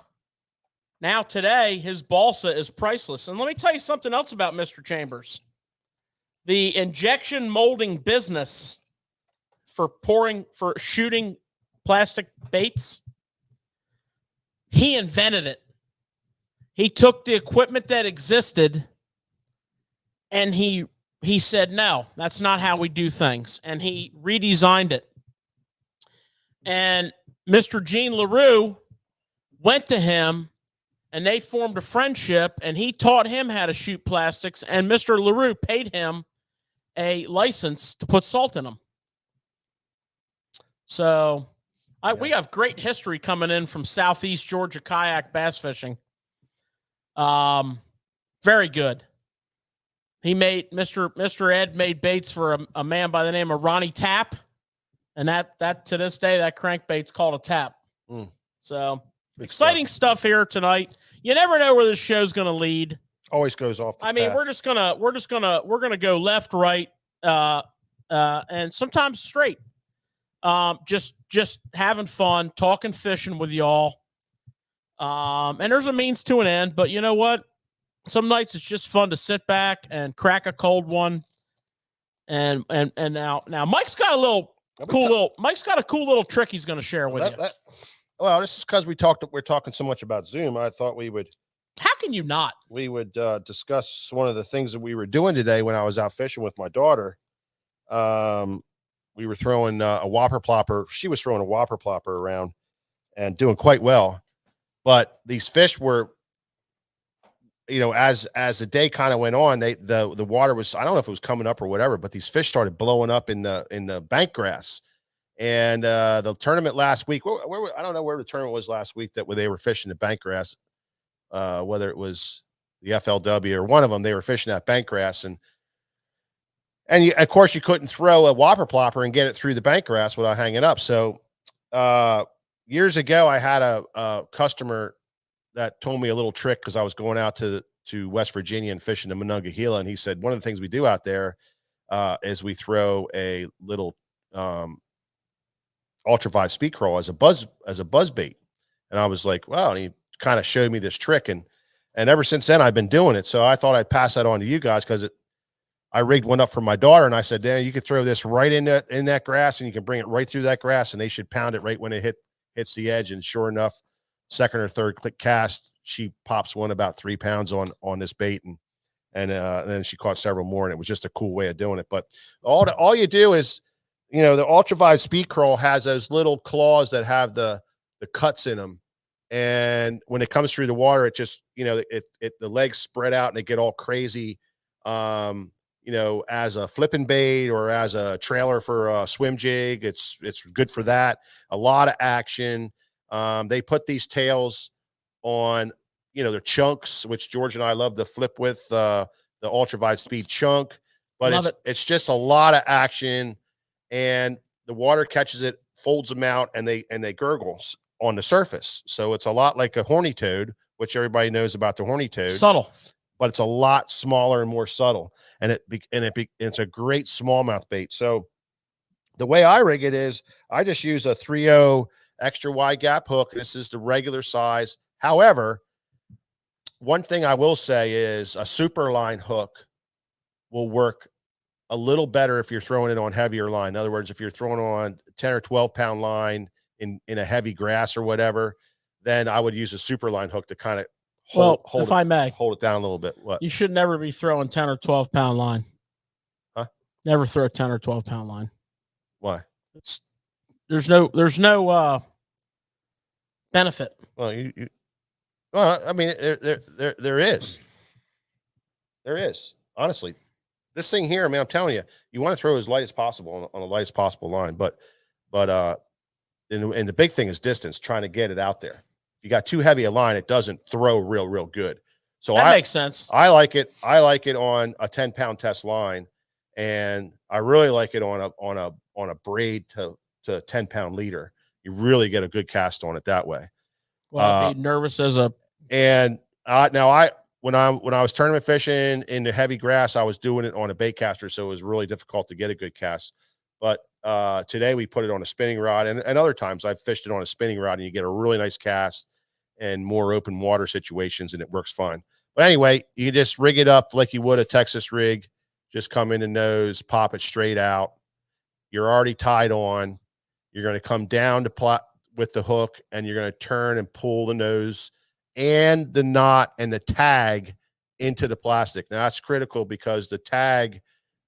B: now today his balsa is priceless. And let me tell you something else about Mr. Chambers. The injection molding business for shooting plastic baits, he invented it. He took the equipment that existed and he said, no, that's not how we do things. And he redesigned it. And Mr. Gene LaRue went to him and they formed a friendship and he taught him how to shoot plastics. And Mr. LaRue paid him a license to put salt in them. So we have great history coming in from Southeast Georgia kayak bass fishing. Very good. Mr. Ed made baits for a man by the name of Ronnie Tapp. And that to this day, that crankbait's called a tap. So exciting stuff here tonight. You never know where this show's going to lead.
A: Always goes off the path.
B: We're gonna go left, right, and sometimes straight. Just having fun, talking fishing with y'all. And there's a means to an end, but you know what? Some nights it's just fun to sit back and crack a cold one. And now Mike's got a cool little trick he's going to share with you.
A: Well, this is because we're talking so much about Zoom. I thought we would.
B: How can you not?
A: We would discuss one of the things that we were doing today when I was out fishing with my daughter. We were throwing a whopper plopper. She was throwing a whopper plopper around and doing quite well. But these fish were, as the day kind of went on, the water was, I don't know if it was coming up or whatever, but these fish started blowing up in the bank grass. And the tournament last week, I don't know where the tournament was last week that where they were fishing the bank grass, whether it was the FLW or one of them, they were fishing that bank grass. And of course you couldn't throw a whopper plopper and get it through the bank grass without hanging up. So years ago, I had a customer that told me a little trick because I was going out to West Virginia and fishing the Monongahela. And he said, one of the things we do out there is we throw a little Ultra 5 speed crawl as a buzz bait. And I was like, wow. And he kind of showed me this trick. And ever since then I've been doing it. So I thought I'd pass that on to you guys because I rigged one up for my daughter and I said, Dan, you could throw this right in that grass and you can bring it right through that grass and they should pound it right when it hits the edge. And sure enough, second or third click cast, she pops one about 3 pounds on this bait. And then she caught several more and it was just a cool way of doing it. But all you do is, the Ultra 5 speed crawl has those little claws that have the cuts in them. And when it comes through the water, it just, the legs spread out and they get all crazy, as a flipping bait or as a trailer for a swim jig. It's good for that. A lot of action. They put these tails on, their chunks, which George and I love to flip with, the Ultra 5 speed chunk, but it's just a lot of action and the water catches it, folds them out and they gurgle on the surface. So it's a lot like a horny toad, which everybody knows about the horny toad.
B: Subtle,
A: but it's a lot smaller and more subtle. And it's a great smallmouth bait. So the way I rig it is I just use a 3.0 extra wide gap hook. This is the regular size. However, one thing I will say is a super line hook will work a little better if you're throwing it on heavier line. In other words, if you're throwing on 10 or 12 pound line in a heavy grass or whatever, then I would use a super line hook to kind of hold it down a little bit. What?
B: You should never be throwing 10 or 12 pound line.
A: Huh?
B: Never throw 10 or 12 pound line.
A: Why?
B: There's no benefit.
A: Well, well, I mean, there is. There is, honestly. This thing here, I mean, I'm telling you, you want to throw as light as possible on the lightest possible line, but and the big thing is distance, trying to get it out there. If you got too heavy a line, it doesn't throw real good. So
B: that makes sense.
A: I like it on a 10-pound test line, and I really like it on a braid to 10-pound leader. You really get a good cast on it that way.
B: Well, I'd be nervous as a
A: and now when I was tournament fishing in the heavy grass, I was doing it on a bait caster, so it was really difficult to get a good cast. But today we put it on a spinning rod, and other times I've fished it on a spinning rod, and you get a really nice cast and more open water situations, and it works fine. But anyway, you just rig it up like you would a Texas rig. Just come in the nose, pop it straight out. You're already tied on. You're going to come down to plot with the hook, and you're going to turn and pull the nose and the knot and the tag into the plastic. Now that's critical because the tag,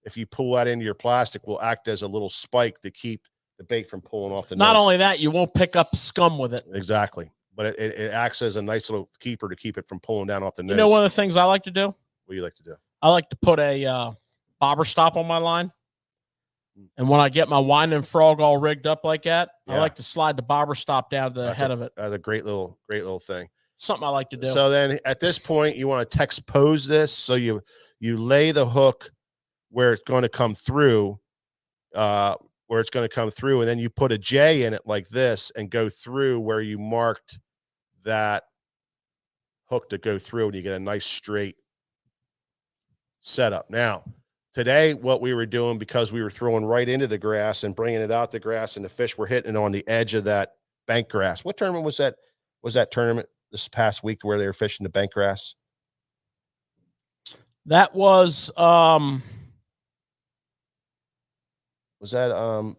A: if you pull that into your plastic, will act as a little spike to keep the bait from pulling off the nose.
B: Not only that, you won't pick up scum with it.
A: Exactly. But it acts as a nice little keeper to keep it from pulling down off the nose.
B: You know, one of the things I like to do?
A: What do you like to do?
B: I like to put a bobber stop on my line. And when I get my winding frog all rigged up like that, I
A: Yeah.
B: like to slide the bobber stop down to the head of it.
A: That's a great little thing.
B: Something I like to do.
A: So then at this point, you want to texpose this. So you lay the hook where it's going to come through, and then you put a J in it like this and go through where you marked that hook to go through, and you get a nice straight setup. Now, today, what we were doing, because we were throwing right into the grass and bringing it out the grass, and the fish were hitting it on the edge of that bank grass. What tournament was that? Was that tournament this past week where they were fishing the bank grass?
B: That was
A: that
B: on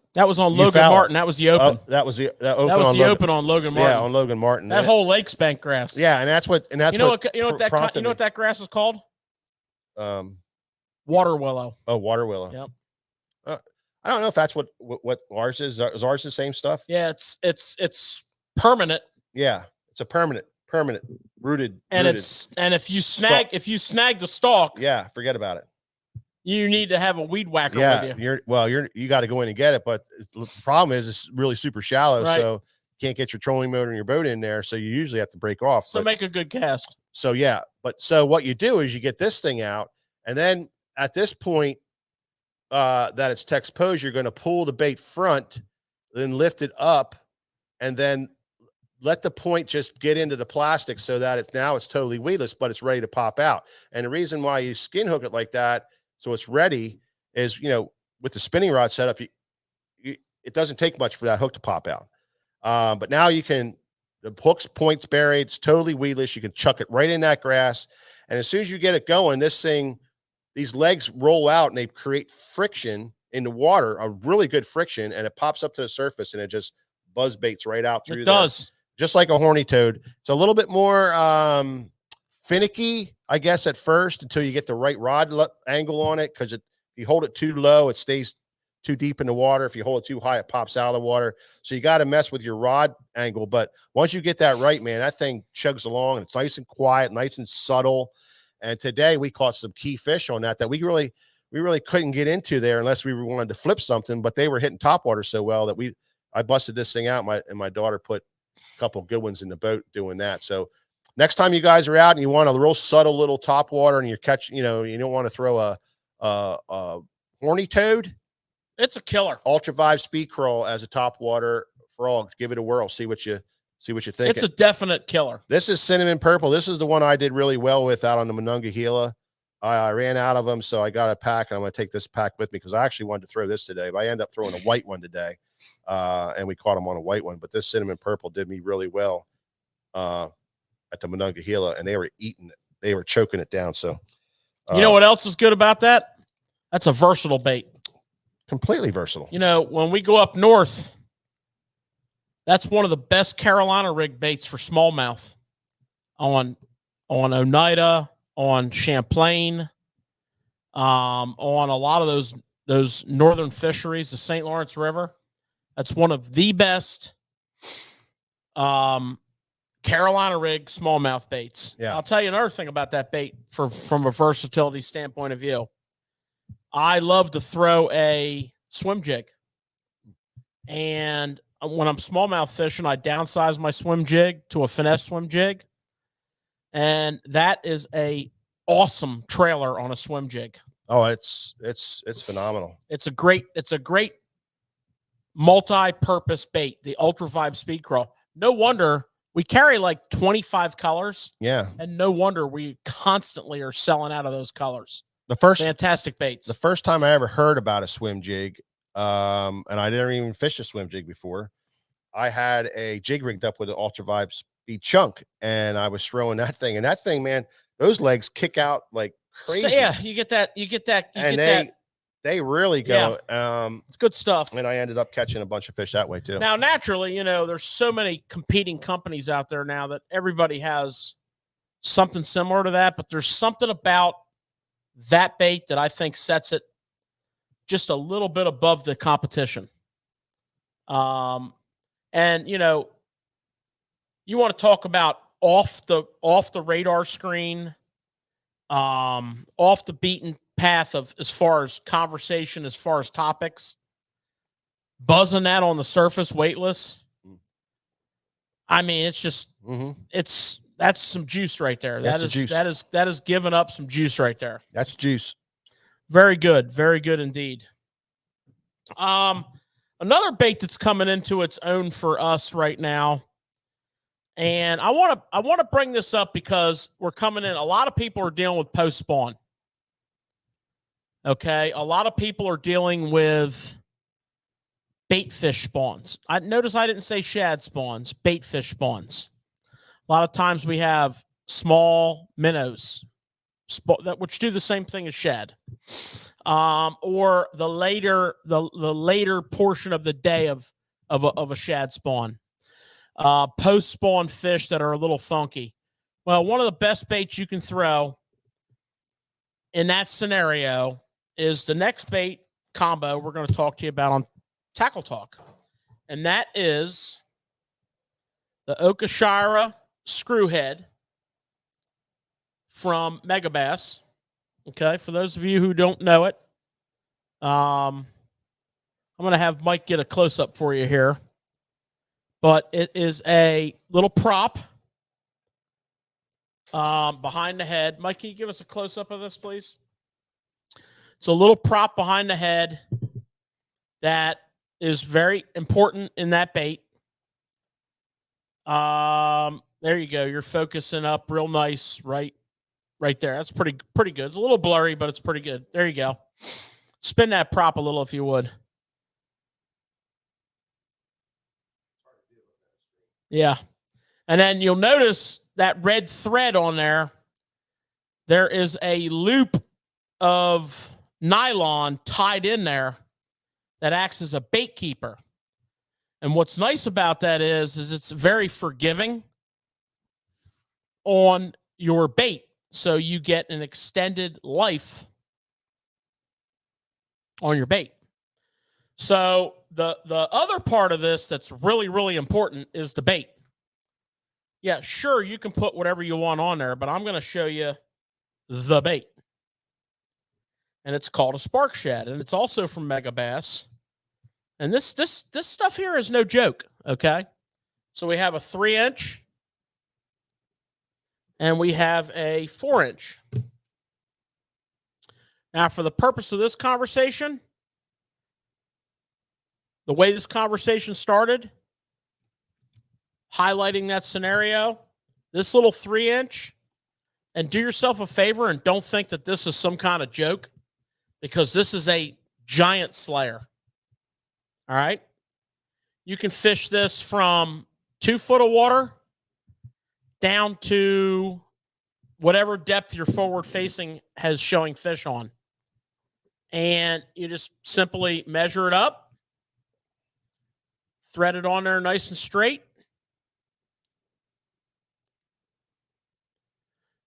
B: Logan Martin. That was the open.
A: That was the
B: open on Logan Martin.
A: Yeah, on Logan Martin.
B: That whole lake's bank grass.
A: Yeah, and that's what
B: you know what that grass is called? Water willow.
A: Oh, water willow.
B: Yep.
A: I don't know if that's what ours is. Is ours the same stuff?
B: Yeah, it's permanent.
A: Yeah, it's a permanent rooted.
B: And if you snag the stalk,
A: yeah, forget about it.
B: You need to have a weed whacker with you.
A: You got to go in and get it, but the problem is it's really super shallow,
B: right.
A: So you can't get your trolling motor and your boat in there, so you usually have to break off.
B: So make a good cast.
A: So yeah, so what you do is you get this thing out, and then at this point that it's texpose, you're going to pull the bait front, then lift it up, and then let the point just get into the plastic so that it's totally weedless, but it's ready to pop out. And the reason why you skin hook it like that, so it's ready, is, with the spinning rod setup, it doesn't take much for that hook to pop out. But now the hook's point's buried, it's totally weedless. You can chuck it right in that grass. And as soon as you get it going, these legs roll out and they create friction in the water, a really good friction, and it pops up to the surface and it just buzz baits right out through there. It does. Just like a horny toad. It's a little bit more finicky, I guess, at first, until you get the right rod angle on it, because if you hold it too low, it stays too deep in the water. If you hold it too high, it pops out of the water. So you got to mess with your rod angle. But once you get that right, man, that thing chugs along, and it's nice and quiet, nice and subtle. And today we caught some key fish on that we really couldn't get into there unless we wanted to flip something, but they were hitting topwater so well that I busted this thing out. My daughter put a couple good ones in the boat doing that. So next time you guys are out and you want a real subtle little topwater and you're catching, you don't want to throw a horny toad.
B: It's a killer.
A: Ultra Vibe Speed Crawl as a topwater frog. Give it a whirl. See what you think.
B: It's a definite killer.
A: This is cinnamon purple. This is the one I did really well with out on the Monongahela. I ran out of them, so I got a pack, and I'm going to take this pack with me because I actually wanted to throw this today, but I ended up throwing a white one today, and we caught them on a white one. But this cinnamon purple did me really well at the Monongahela, and they were eating it. They were choking it down. So,
B: you know what else is good about that? That's a versatile bait.
A: Completely versatile.
B: When we go up north, that's one of the best Carolina rig baits for smallmouth on Oneida, on Champlain, on a lot of those northern fisheries, the St. Lawrence River. That's one of the best Carolina rig smallmouth baits.
A: Yeah.
B: I'll tell you another thing about that bait from a versatility standpoint of view. I love to throw a swim jig. And when I'm smallmouth fishing, I downsize my swim jig to a Finesse swim jig. And that is a awesome trailer on a swim jig.
A: Oh, it's phenomenal.
B: It's a great multi-purpose bait, the Ultra Vibe Speed Crawl. No wonder we carry like 25 colors.
A: Yeah.
B: And no wonder we constantly are selling out of those colors.
A: Fantastic
B: baits.
A: The first time I ever heard about a swim jig, and I didn't even fish a swim jig before, I had a jig rigged up with an Ultra Vibe Speed Chunk, and I was throwing that thing. And that thing, man, those legs kick out like crazy.
B: So, yeah, you get that.
A: They really go.
B: Yeah. It's good stuff.
A: And I ended up catching a bunch of fish that way too.
B: Now, naturally, there's so many competing companies out there now that everybody has something similar to that, but there's something about that bait that I think sets it just a little bit above the competition. And you want to talk about off the radar screen, off the beaten path of as far as conversation, as far as topics. buzzing that on the surface weightless. I mean, it's just that's some juice right there. That is giving up some juice right there.
A: That's juice.
B: Very good indeed. Another bait that's coming into its own for us right now, and I want to bring this up because we're coming in. A lot of people are dealing with post spawn. Okay, a lot of people are dealing with bait fish spawns. I notice I didn't say shad spawns, bait fish spawns. A lot of times we have small minnows, which do the same thing as shad, or the later portion of the day of a shad spawn. Post spawn fish that are a little funky. Well, one of the best baits you can throw in that scenario is the next bait combo we're going to talk to you about on Tackle Talk, and that is the Okashira Screwhead from Megabass. Okay, for those of you who don't know it, I'm going to have Mike get a close-up for you here, but it is a little prop behind the head. Mike, can you give us a close-up of this, please? It's a little prop behind the head that is very important in that bait. There you go. You're focusing up real nice right there. That's pretty good. It's a little blurry, but it's pretty good. There you go. Spin that prop a little if you would. Yeah. And then you'll notice that red thread on there. There is a loop of nylon tied in there that acts as a bait keeper. And what's nice about that is it's very forgiving on your bait. So you get an extended life on your bait. So the other part of this that's really, really important is the bait. Yeah, sure, you can put whatever you want on there, but I'm going to show you the bait. And it's called a spark shad, and it's also from Megabass. And this stuff here is no joke, okay? So we have a 3-inch, and we have a 4-inch. Now, for the purpose of this conversation, the way this conversation started, highlighting that scenario, this little 3-inch, and do yourself a favor and don't think that this is some kind of joke, because this is a giant slayer. All right? You can fish this from 2 foot of water down to whatever depth your forward facing has showing fish on. And you just simply measure it up, thread it on there nice and straight.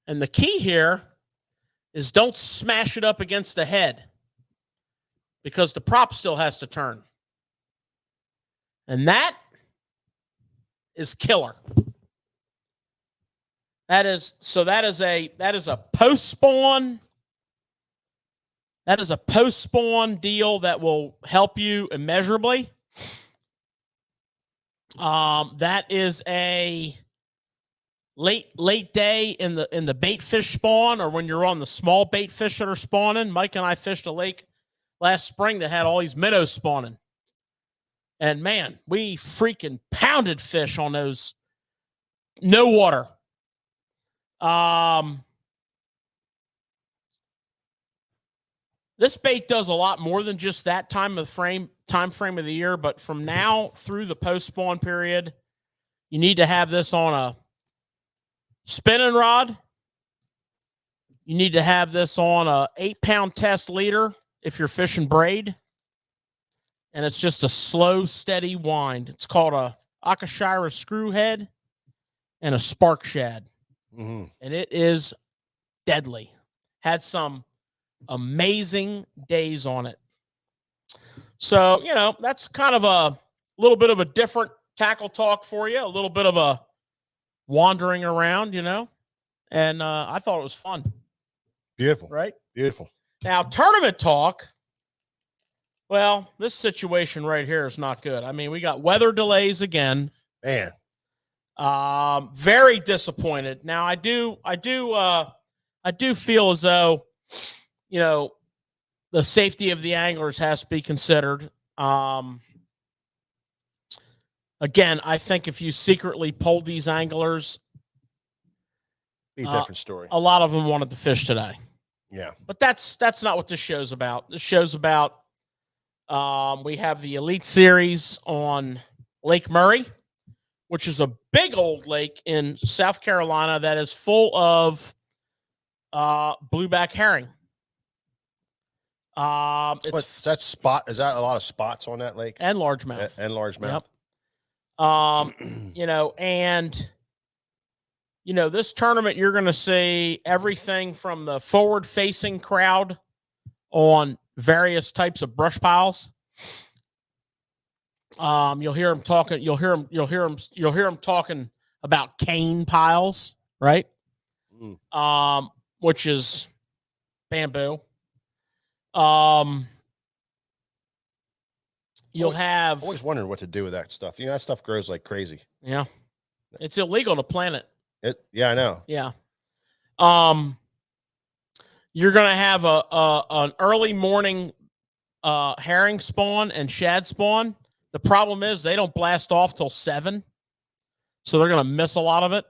B: And the key here is don't smash it up against the head, because the prop still has to turn. And that is killer. That is a post-spawn. That is a post-spawn deal that will help you immeasurably. That is a late day in the bait fish spawn, or when you're on the small bait fish that are spawning. Mike and I fished a lake last spring that had all these minnows spawning. And man, we freaking pounded fish on those. No water. This bait does a lot more than just that time frame of the year, but from now through the post spawn period, you need to have this on a spinning rod. You need to have this on a 8-pound test leader if you're fishing braid. And it's just a slow, steady wind. It's called a Okashira Screwhead and a spark shad. Mm-hmm. And it is deadly. Had some amazing days on it. So, that's kind of a little bit of a different tackle talk for you, a little bit of a wandering around, and I thought it was fun.
A: Beautiful.
B: Right?
A: Beautiful.
B: Now, tournament talk. Well, this situation right here is not good. I mean, we got weather delays again.
A: Man,
B: Very disappointed. Now, I do feel as though, you know, the safety of the anglers has to be considered. Again, I think if you secretly polled these anglers,
A: be a different story.
B: a lot of them wanted to fish today.
A: Yeah,
B: but that's not what this show's about. This show's about we have the Elite Series on Lake Murray, which is a big old lake in South Carolina that is full of blueback herring.
A: What's that spot? Is that a lot of spots on that lake?
B: And largemouth.
A: And largemouth.
B: Yep. And this tournament, you're going to see everything from the forward-facing crowd on various types of brush piles. You'll hear them talking. You'll hear them talking about cane piles, right? Which is bamboo. You'll have
A: always wondering what to do with that stuff. That stuff grows like crazy.
B: Yeah, it's illegal to plant it.
A: Yeah, I know.
B: Yeah. You're gonna have an early morning herring spawn and shad spawn. The problem is they don't blast off till 7, so they're gonna miss a lot of it.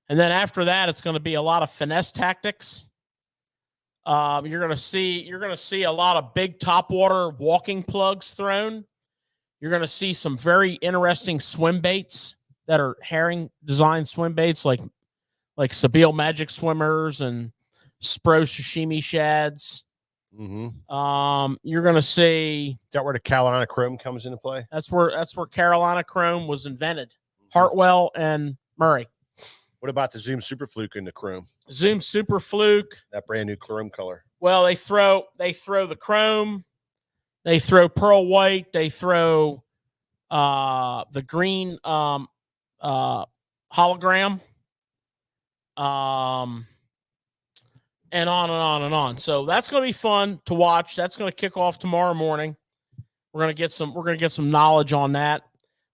B: And then after that, it's gonna be a lot of finesse tactics. You're gonna see a lot of big topwater walking plugs thrown. You're gonna see some very interesting swim baits that are herring designed swim baits, like Sabile Magic Swimmers and Spro Sashimi Shads. You're gonna see
A: that where the Carolina Chrome comes into play.
B: That's where Carolina Chrome was invented. Hartwell and Murray.
A: What about the Zoom Super Fluke in the chrome?
B: Zoom Super Fluke.
A: That brand new chrome color.
B: Well, they throw the chrome, they throw pearl white, they throw the green hologram, and on and on and on. So that's going to be fun to watch. That's going to kick off tomorrow morning. We're going to get some knowledge on that.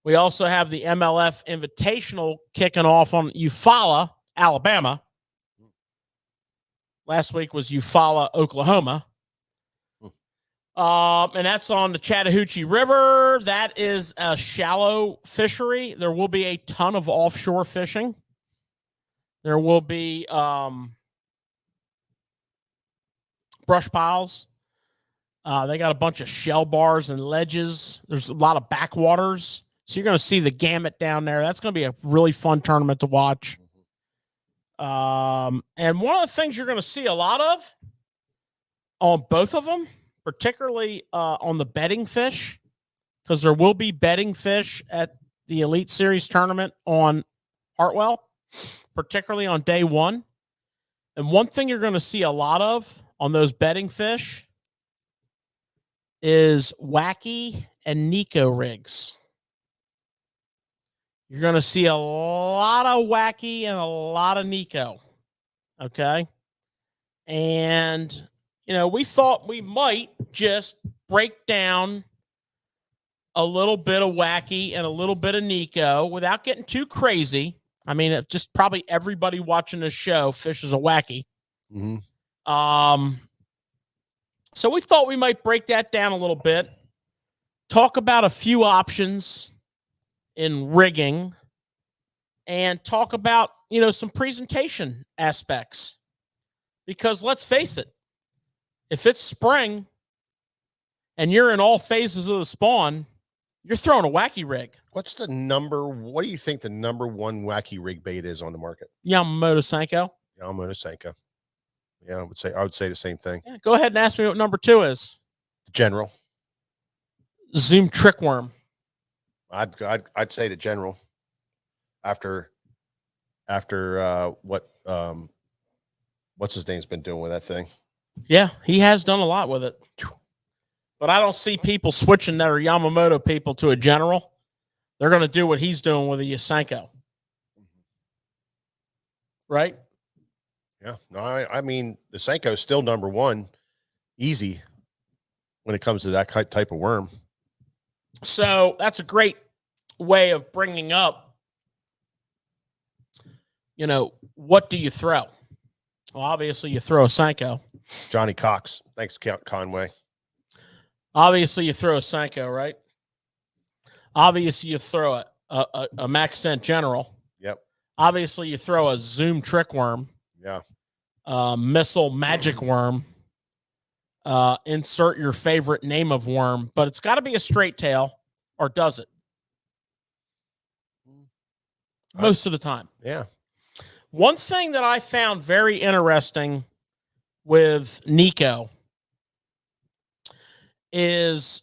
B: We also have the MLF Invitational kicking off on Eufaula, Alabama. Last week was Eufaula, Oklahoma. And that's on the Chattahoochee River. That is a shallow fishery. There will be a ton of offshore fishing. There will be brush piles. They got a bunch of shell bars and ledges. There's a lot of backwaters. So you're going to see the gamut down there. That's going to be a really fun tournament to watch. And one of the things you're going to see a lot of on both of them, particularly on the bedding fish, because there will be bedding fish at the Elite Series tournament on Hartwell, particularly on day 1. And one thing you're going to see a lot of on those bedding fish is Wacky and Nico rigs. You're going to see a lot of Wacky and a lot of Nico. Okay. And, we thought we might just break down a little bit of Wacky and a little bit of Nico without getting too crazy. I mean, just probably everybody watching this show fishes a Wacky. So we thought we might break that down a little bit, talk about a few options in rigging, and talk about, some presentation aspects. Because let's face it, if it's spring and you're in all phases of the spawn, you're throwing a Wacky rig.
A: What do you think the number one Wacky rig bait is on the market?
B: Yamamoto Senko.
A: Yamamoto Senko. Yeah, I would say the same thing.
B: Yeah, go ahead and ask me what number 2 is.
A: The General.
B: Zoom Trickworm.
A: I'd say the General. After what's his name's been doing with that thing.
B: Yeah, he has done a lot with it. But I don't see people switching that are Yamamoto people to a General. They're going to do what he's doing with a Senko. Right?
A: Yeah. No, I mean, the Senko is still number 1. Easy. when it comes to that type of worm.
B: So that's a great way of bringing up, you know, what do you throw? Well, obviously you throw a Senko.
A: Johnny Cox. Thanks, Count Conway.
B: Obviously you throw a Senko, right? Obviously you throw a Maxent General.
A: Yep.
B: Obviously you throw a Zoom Trick Worm.
A: Yeah.
B: Missile Magic Worm. Insert your favorite name of worm, but it's got to be a straight tail, or does it? Most of the time.
A: Yeah.
B: One thing that I found very interesting with Nico is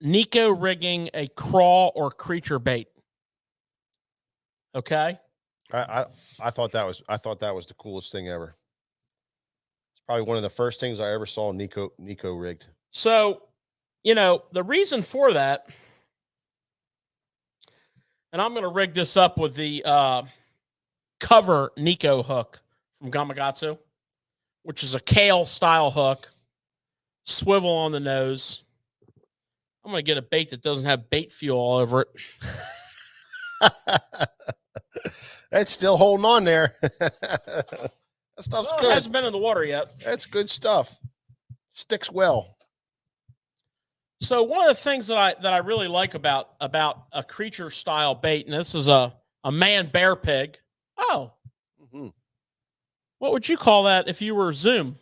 B: Nico rigging a craw or creature bait. Okay.
A: I thought that was the coolest thing ever. It's probably one of the first things I ever saw Nico rigged.
B: So, you know, the reason for that, and I'm going to rig this up with the cover Nico hook from Gamakatsu, which is a kale style hook, swivel on the nose. I'm going to get a bait that doesn't have bait fuel all over it.
A: It's still holding on there. That stuff's good.
B: It hasn't been in the water yet.
A: That's good stuff. Sticks well.
B: So one of the things that I really like about a creature style bait, and this is a man bear pig. Oh, what would you call that if you were Zoom?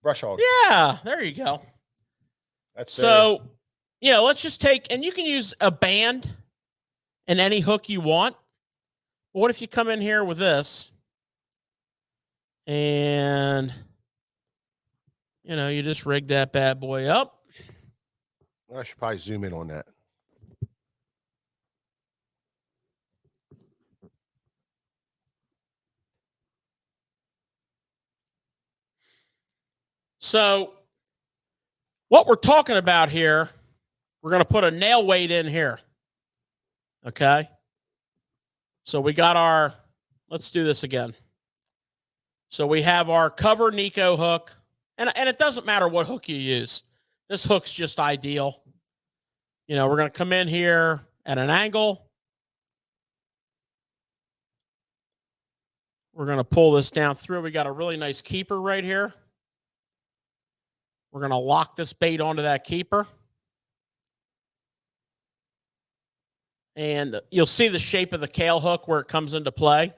A: Brush hog.
B: Yeah, there you go.
A: That's
B: so, you know, let's just take, and you can use a band and any hook you want. But what if you come in here with this and, you know, you just rig that bad boy up.
A: I should probably zoom in on that.
B: So what we're talking about here, we're going to put a nail weight in here. Okay. So we got our, let's do this again. So we have our cover Nico hook, and it doesn't matter what hook you use. This hook's just ideal. You know, we're going to come in here at an angle. We're going to pull this down through. We got a really nice keeper right here. We're going to lock this bait onto that keeper. And you'll see the shape of the kale hook where it comes into play.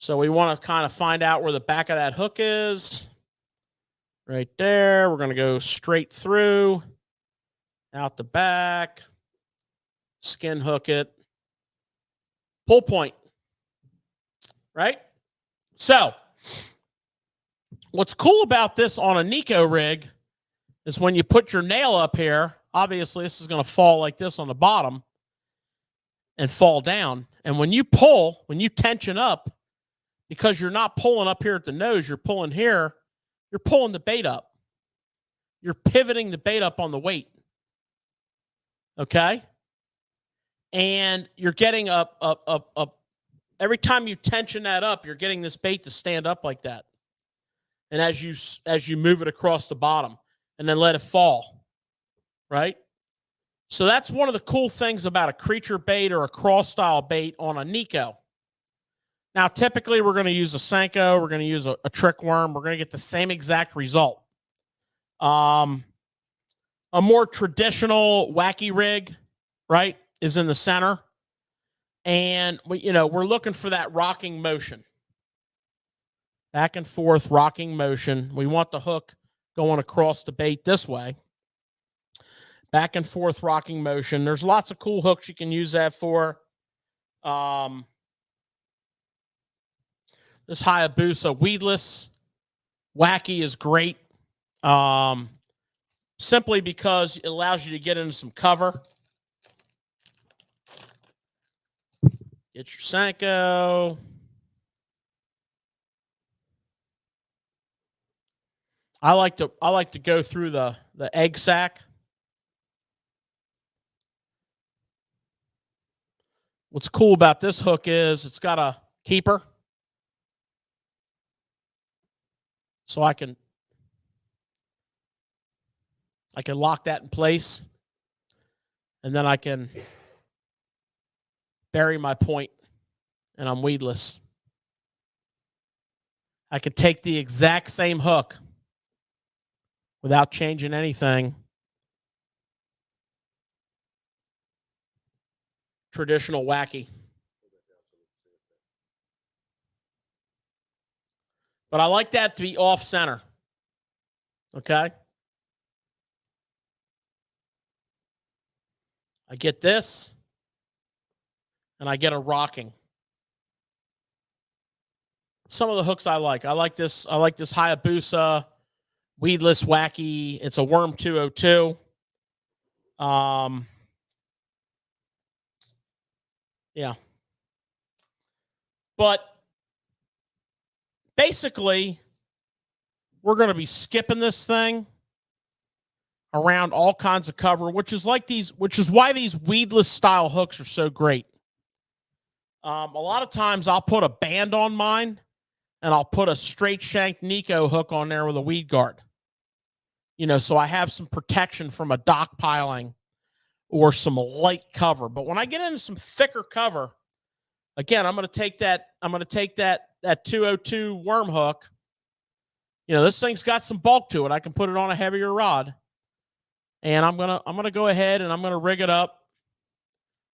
B: So we want to kind of find out where the back of that hook is. Right there. We're going to go straight through, out the back, skin hook it, pull point. Right? So what's cool about this on a Nico rig is when you put your nail up here, obviously this is going to fall like this on the bottom and fall down. And when you pull, when you tension up, because you're not pulling up here at the nose, you're pulling here, you're pulling the bait up. You're pivoting the bait up on the weight. Okay? And you're getting every time you tension that up, you're getting this bait to stand up like that. And as you move it across the bottom and then let it fall, right? So that's one of the cool things about a creature bait or a craw style bait on a Nico. Now, typically we're going to use a Senko, we're going to use a trick worm, we're going to get the same exact result. A more traditional wacky rig, right, is in the center. And we're looking for that rocking motion. Back and forth rocking motion. We want the hook going across the bait this way. Back and forth rocking motion. There's lots of cool hooks you can use that for. This Hayabusa weedless wacky is great. Simply because it allows you to get into some cover. Get your Senko. I like to go through the egg sac. What's cool about this hook is it's got a keeper. So I can I can lock that in place, and then I can bury my point, and I'm weedless. I could take the exact same hook without changing anything. Traditional wacky. But I like that to be off center. Okay. I get this, and I get a rocking. Some of the hooks I like. I like this Hayabusa weedless wacky. It's a Worm 202. Yeah. But basically, we're going to be skipping this thing around all kinds of cover, which is why these weedless style hooks are so great. A lot of times I'll put a band on mine, and I'll put a straight shank Nico hook on there with a weed guard. So I have some protection from a dock piling or some light cover. But when I get into some thicker cover, again, I'm going to take that 202 worm hook. This thing's got some bulk to it. I can put it on a heavier rod. And I'm gonna go ahead and I'm gonna rig it up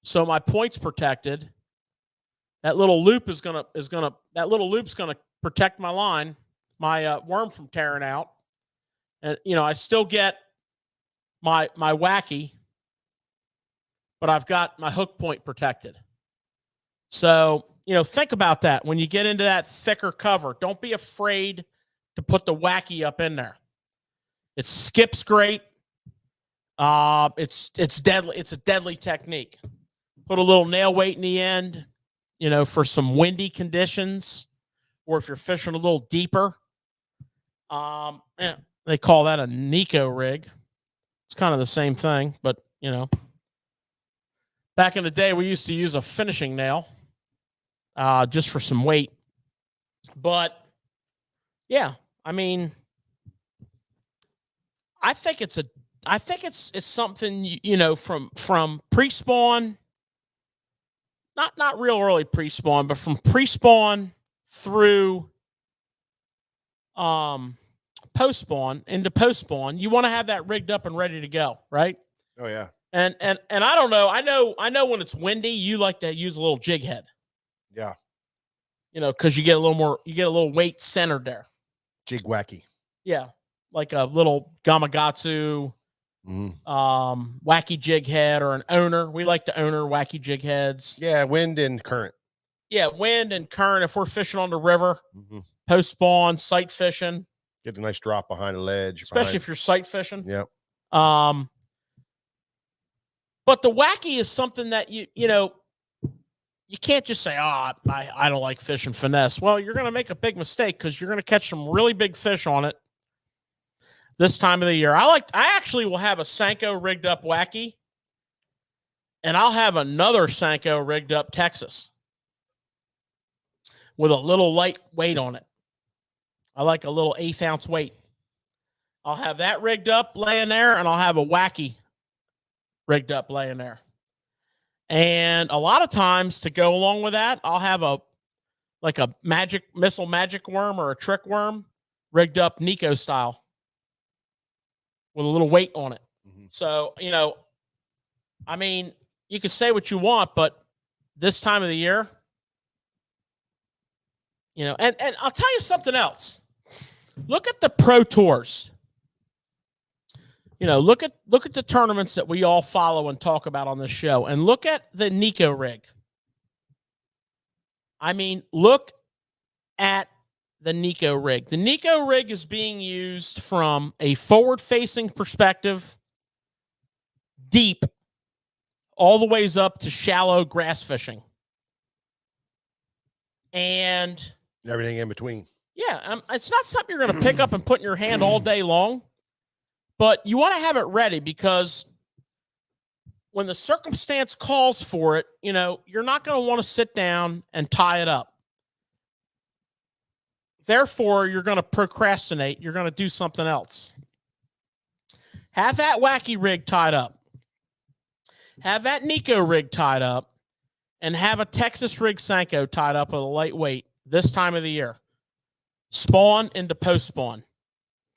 B: so my point's protected. That little loop is gonna protect my line, my worm from tearing out. And I still get my wacky, but I've got my hook point protected. So think about that when you get into that thicker cover. Don't be afraid to put the wacky up in there. It skips great. It's deadly. It's a deadly technique. Put a little nail weight in the end, for some windy conditions, or if you're fishing a little deeper. They call that a Nico rig. It's kind of the same thing, but back in the day we used to use a finishing nail, just for some weight. But yeah, I mean, I think it's something, from pre-spawn, not real early pre-spawn, but from pre-spawn through post-spawn into post-spawn, you want to have that rigged up and ready to go, right?
A: Oh yeah.
B: And I don't know. I know when it's windy, you like to use a little jig head.
A: Yeah.
B: Because you get a little weight centered there.
A: Jig wacky.
B: Yeah. Like a little Gamakatsu, wacky jig head, or an owner. We like the owner wacky jig heads.
A: Yeah, wind and current.
B: Yeah, wind and current. If we're fishing on the river, post spawn, sight fishing,
A: get a nice drop behind a ledge,
B: especially if you're sight fishing.
A: Yep.
B: But the wacky is something that you can't just say, I don't like fishing finesse. Well, you're going to make a big mistake because you're going to catch some really big fish on it this time of the year. I actually will have a Senko rigged up wacky, and I'll have another Senko rigged up Texas with a little light weight on it. I like a little 1/8 ounce weight. I'll have that rigged up laying there, and I'll have a wacky rigged up laying there. And a lot of times to go along with that, I'll have a missile magic worm or a trick worm rigged up Nico style with a little weight on it. So, I mean, you can say what you want, but this time of the year, and I'll tell you something else. Look at the pro tours. Look at the tournaments that we all follow and talk about on this show, and look at the Nico rig. I mean, look at the Nico rig. The Nico rig is being used from a forward-facing perspective, deep, all the ways up to shallow grass fishing. And
A: everything in between.
B: Yeah, it's not something you're going to pick up and put in your hand all day long. But you want to have it ready because when the circumstance calls for it, you're not going to want to sit down and tie it up. Therefore, you're going to procrastinate. You're going to do something else. Have that Wacky rig tied up. Have that Nico rig tied up. And have a Texas rig Senko tied up with a lightweight this time of the year. Spawn into post spawn.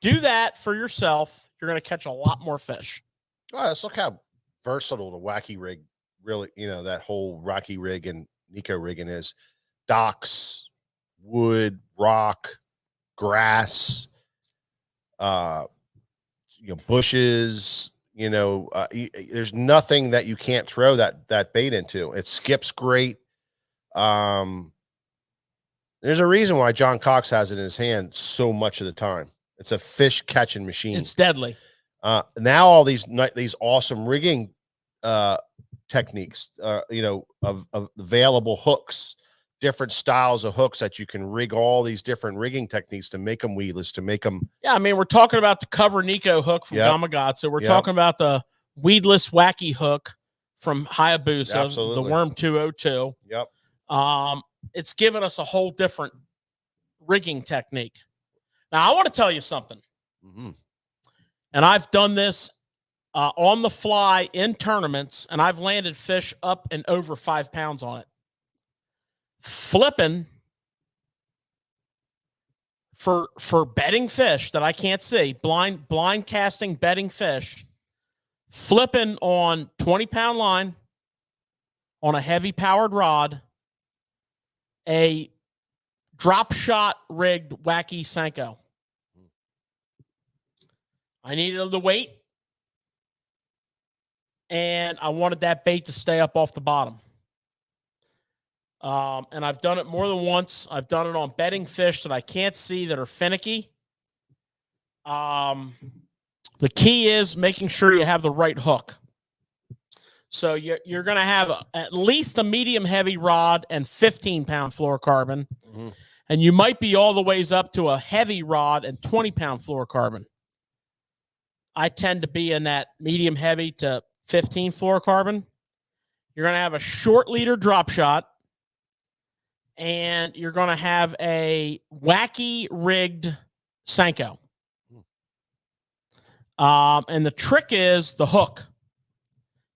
B: Do that for yourself. You're going to catch a lot more fish.
A: Oh, let's look how versatile the Wacky rig really, that whole Wacky rig and Nico rigging is. Docks, wood, rock, grass, bushes. There's nothing that you can't throw that bait into. It skips great. There's a reason why John Cox has it in his hand so much of the time. It's a fish catching machine.
B: It's deadly.
A: Now all these awesome rigging techniques, of available hooks, different styles of hooks that you can rig, all these different rigging techniques to make them weedless, to make them.
B: Yeah, I mean, we're talking about the Cover Nico hook from Gamakatsu. We're talking about the weedless Wacky hook from Hayabusa,
A: Absolutely.
B: the Worm 202.
A: Yep.
B: It's given us a whole different rigging technique. Now, I want to tell you something.
A: Mm-hmm.
B: And I've done this on the fly in tournaments, and I've landed fish up and over 5 pounds on it. Flipping for bedding fish that I can't see, blind casting bedding fish, flipping on 20-pound line on a heavy powered rod, a drop shot rigged Wacky Senko. I needed the weight, and I wanted that bait to stay up off the bottom. And I've done it more than once. I've done it on bedding fish that I can't see that are finicky. The key is making sure you have the right hook. So you're going to have at least a medium heavy rod and 15-pound fluorocarbon. Mm-hmm. And you might be all the ways up to a heavy rod and 20-pound fluorocarbon. I tend to be in that medium heavy to 15 fluorocarbon. You're going to have a short leader drop shot. And you're going to have a Wacky rigged Senko. And the trick is the hook.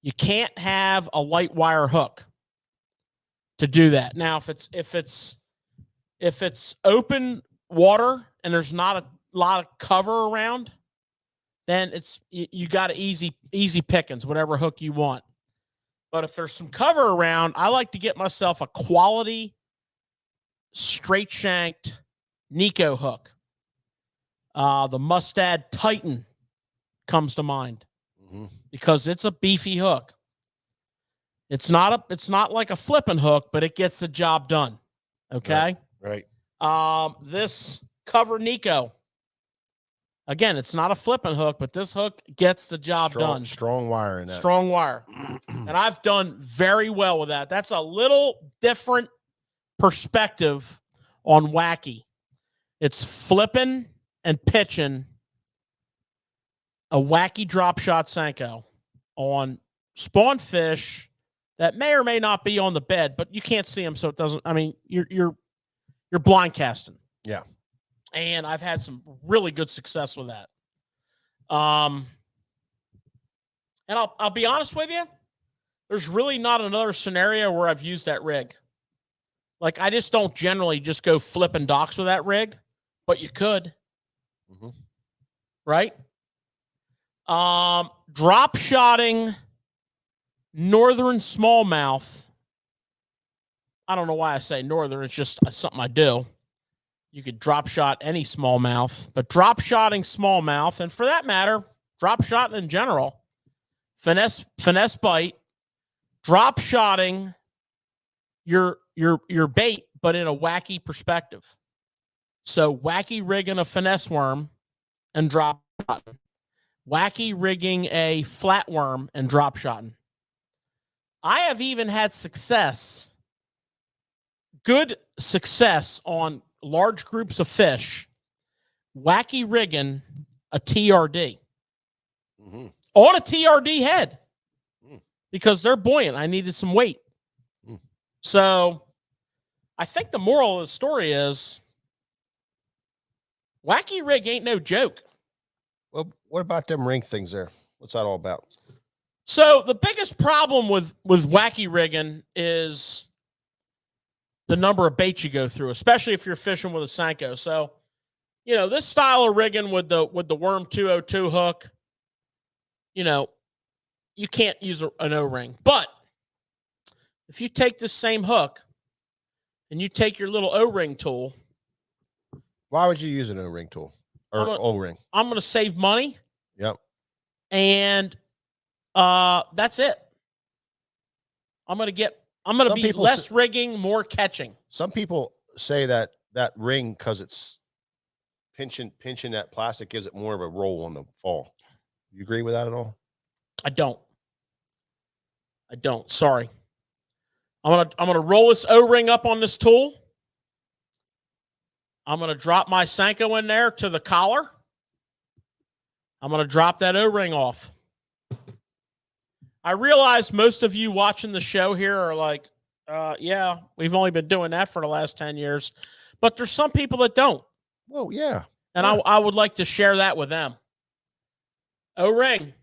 B: You can't have a light wire hook to do that. Now, if it's open water and there's not a lot of cover around, then you got easy pickings, whatever hook you want. But if there's some cover around, I like to get myself a quality straight shanked Nico hook. The Mustad Titan comes to mind because it's a beefy hook. It's not like a flipping hook, but it gets the job done. Okay.
A: Right.
B: This Cover Nico. Again, it's not a flipping hook, but this hook gets the job done.
A: Strong wire in that.
B: Strong wire. And I've done very well with that. That's a little different perspective on Wacky. It's flipping and pitching a Wacky drop shot Senko on spawn fish that may or may not be on the bed, but you can't see them, so it doesn't. I mean, you're blind casting.
A: Yeah.
B: And I've had some really good success with that. And I'll be honest with you, there's really not another scenario where I've used that rig. Like, I just don't generally just go flipping docks with that rig, but you could. Mm-hmm. Right? Drop shotting northern smallmouth. I don't know why I say northern. It's just something I do. You could drop shot any smallmouth, but drop shotting smallmouth, and for that matter, drop shotting in general, finesse bite, drop shotting your bait, but in a Wacky perspective. So Wacky rigging a finesse worm and drop shotting. Wacky rigging a flat worm and drop shotting. I have even had good success on large groups of fish, Wacky rigging a TRD on a TRD head because they're buoyant. I needed some weight. So I think the moral of the story is Wacky rig ain't no joke.
A: Well, what about them ring things there? What's that all about?
B: So the biggest problem with wacky rigging is the number of baits you go through, especially if you're fishing with a Senko. So, you know, this style of rigging with the Worm 202 hook, you know, you can't use an O-ring. But if you take this same hook and you take your little O-ring tool.
A: Why would you use an O-ring tool or O-ring?
B: I'm going to save money.
A: Yep.
B: And that's it. I'm going to be less rigging, more catching.
A: Some people say that ring, because it's pinching that plastic, gives it more of a roll on the fall. You agree with that at all?
B: I don't. Sorry. I'm gonna roll this O-ring up on this tool. I'm gonna drop my Senko in there to the collar. I'm gonna drop that O-ring off. I realize most of you watching the show here are like, yeah, we've only been doing that for the last 10 years. But there's some people that don't.
A: Well, yeah.
B: And yeah. I would like to share that with them. O-ring.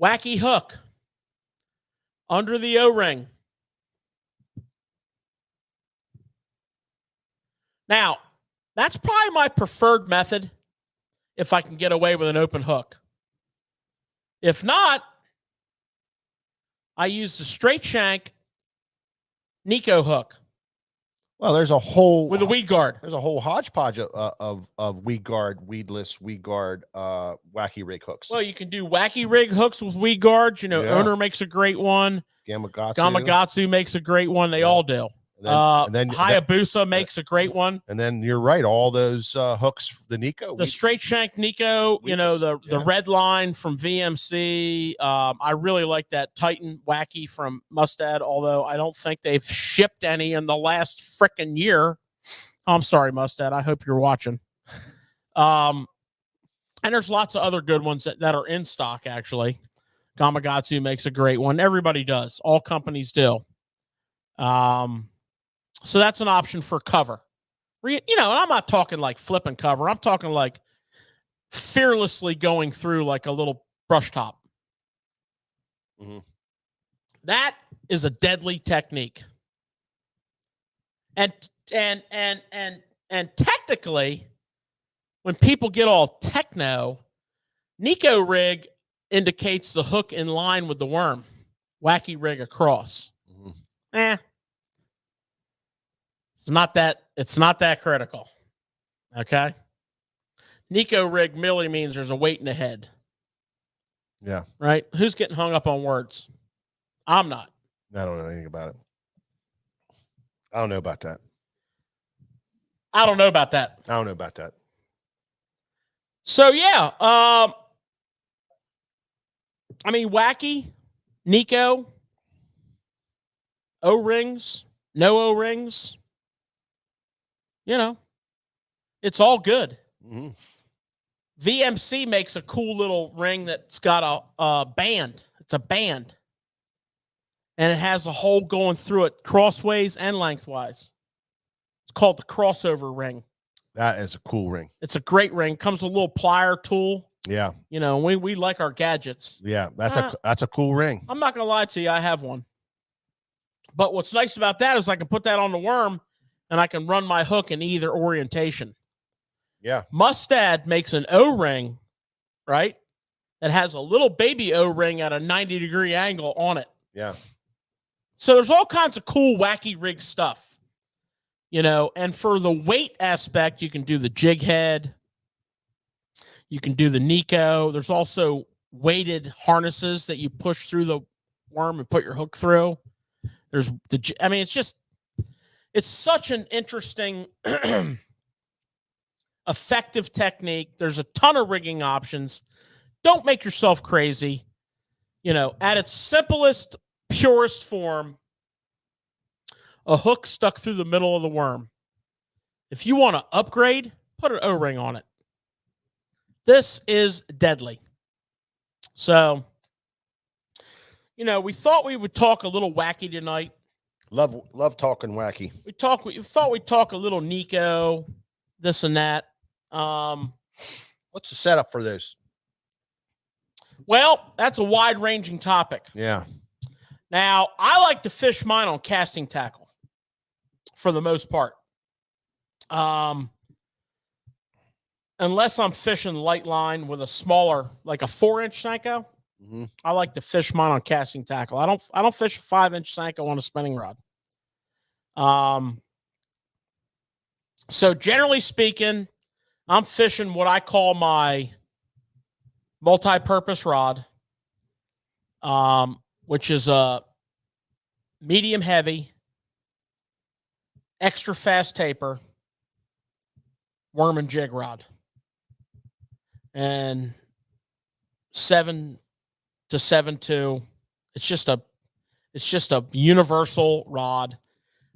B: Wacky hook. Under the O-ring. Now, that's probably my preferred method if I can get away with an open hook. If not, I use the straight shank Nico hook.
A: Well, there's a whole
B: with a weed guard.
A: There's a whole hodgepodge of weed guard, weedless, weed guard, wacky rig hooks.
B: Well, you can do wacky rig hooks with weed guards. You know, yeah. Owner makes a great one. Gamakatsu makes a great one. They all do. And then Hayabusa makes a great one.
A: And then you're right, all those hooks, the Nico,
B: the straight shank Nico, you know, the red line from VMC. I really like that Titan wacky from Mustad, although I don't think they've shipped any in the last frickin' year. I'm sorry, Mustad. I hope you're watching. And there's lots of other good ones that are in stock, actually. Gamakatsu makes a great one. Everybody does. All companies do. So that's an option for cover. You know, and I'm not talking like flipping cover. I'm talking like fearlessly going through like a little brush top. Mm-hmm. That is a deadly technique. And technically, when people get all techno, Nico rig indicates the hook in line with the worm. Wacky rig across. Mm-hmm. It's not that critical. Okay. Nico rig merely means there's a weight in the head.
A: Yeah.
B: Right? Who's getting hung up on words? I'm not.
A: I don't know anything about it. I don't know about that.
B: So yeah. I mean, wacky, Nico, O-rings, no O-rings. You know, it's all good. Mm-hmm. VMC makes a cool little ring that's got a band. It's a band. And it has a hole going through it crossways and lengthwise. It's called the crossover ring.
A: That is a cool ring.
B: It's a great ring. Comes with a little plier tool.
A: Yeah.
B: You know, we like our gadgets.
A: Yeah, that's a cool ring.
B: I'm not going to lie to you. I have one. But what's nice about that is I can put that on the worm and I can run my hook in either orientation.
A: Yeah.
B: Mustad makes an O-ring, right? That has a little baby O-ring at a 90-degree angle on it.
A: Yeah.
B: So there's all kinds of cool, wacky rig stuff. You know, and for the weight aspect, you can do the jig head. You can do the Nico. There's also weighted harnesses that you push through the worm and put your hook through. There's I mean, it's such an interesting, effective technique. There's a ton of rigging options. Don't make yourself crazy. You know, at its simplest, purest form, a hook stuck through the middle of the worm. If you want to upgrade, put an O-ring on it. This is deadly. So, you know, we thought we would talk a little wacky tonight.
A: Love talking wacky.
B: We thought we'd talk a little Nico, this and that.
A: What's the setup for this?
B: Well, that's a wide-ranging topic.
A: Yeah.
B: Now, I like to fish mine on casting tackle for the most part. Unless I'm fishing light line with a smaller, like a 4-inch Senko, I like to fish mine on casting tackle. I don't fish a 5-inch Senko on a spinning rod. So generally speaking, I'm fishing what I call my multi-purpose rod, which is a medium heavy, extra fast taper, worm and jig rod. And 7 to 7.2. It's just a universal rod.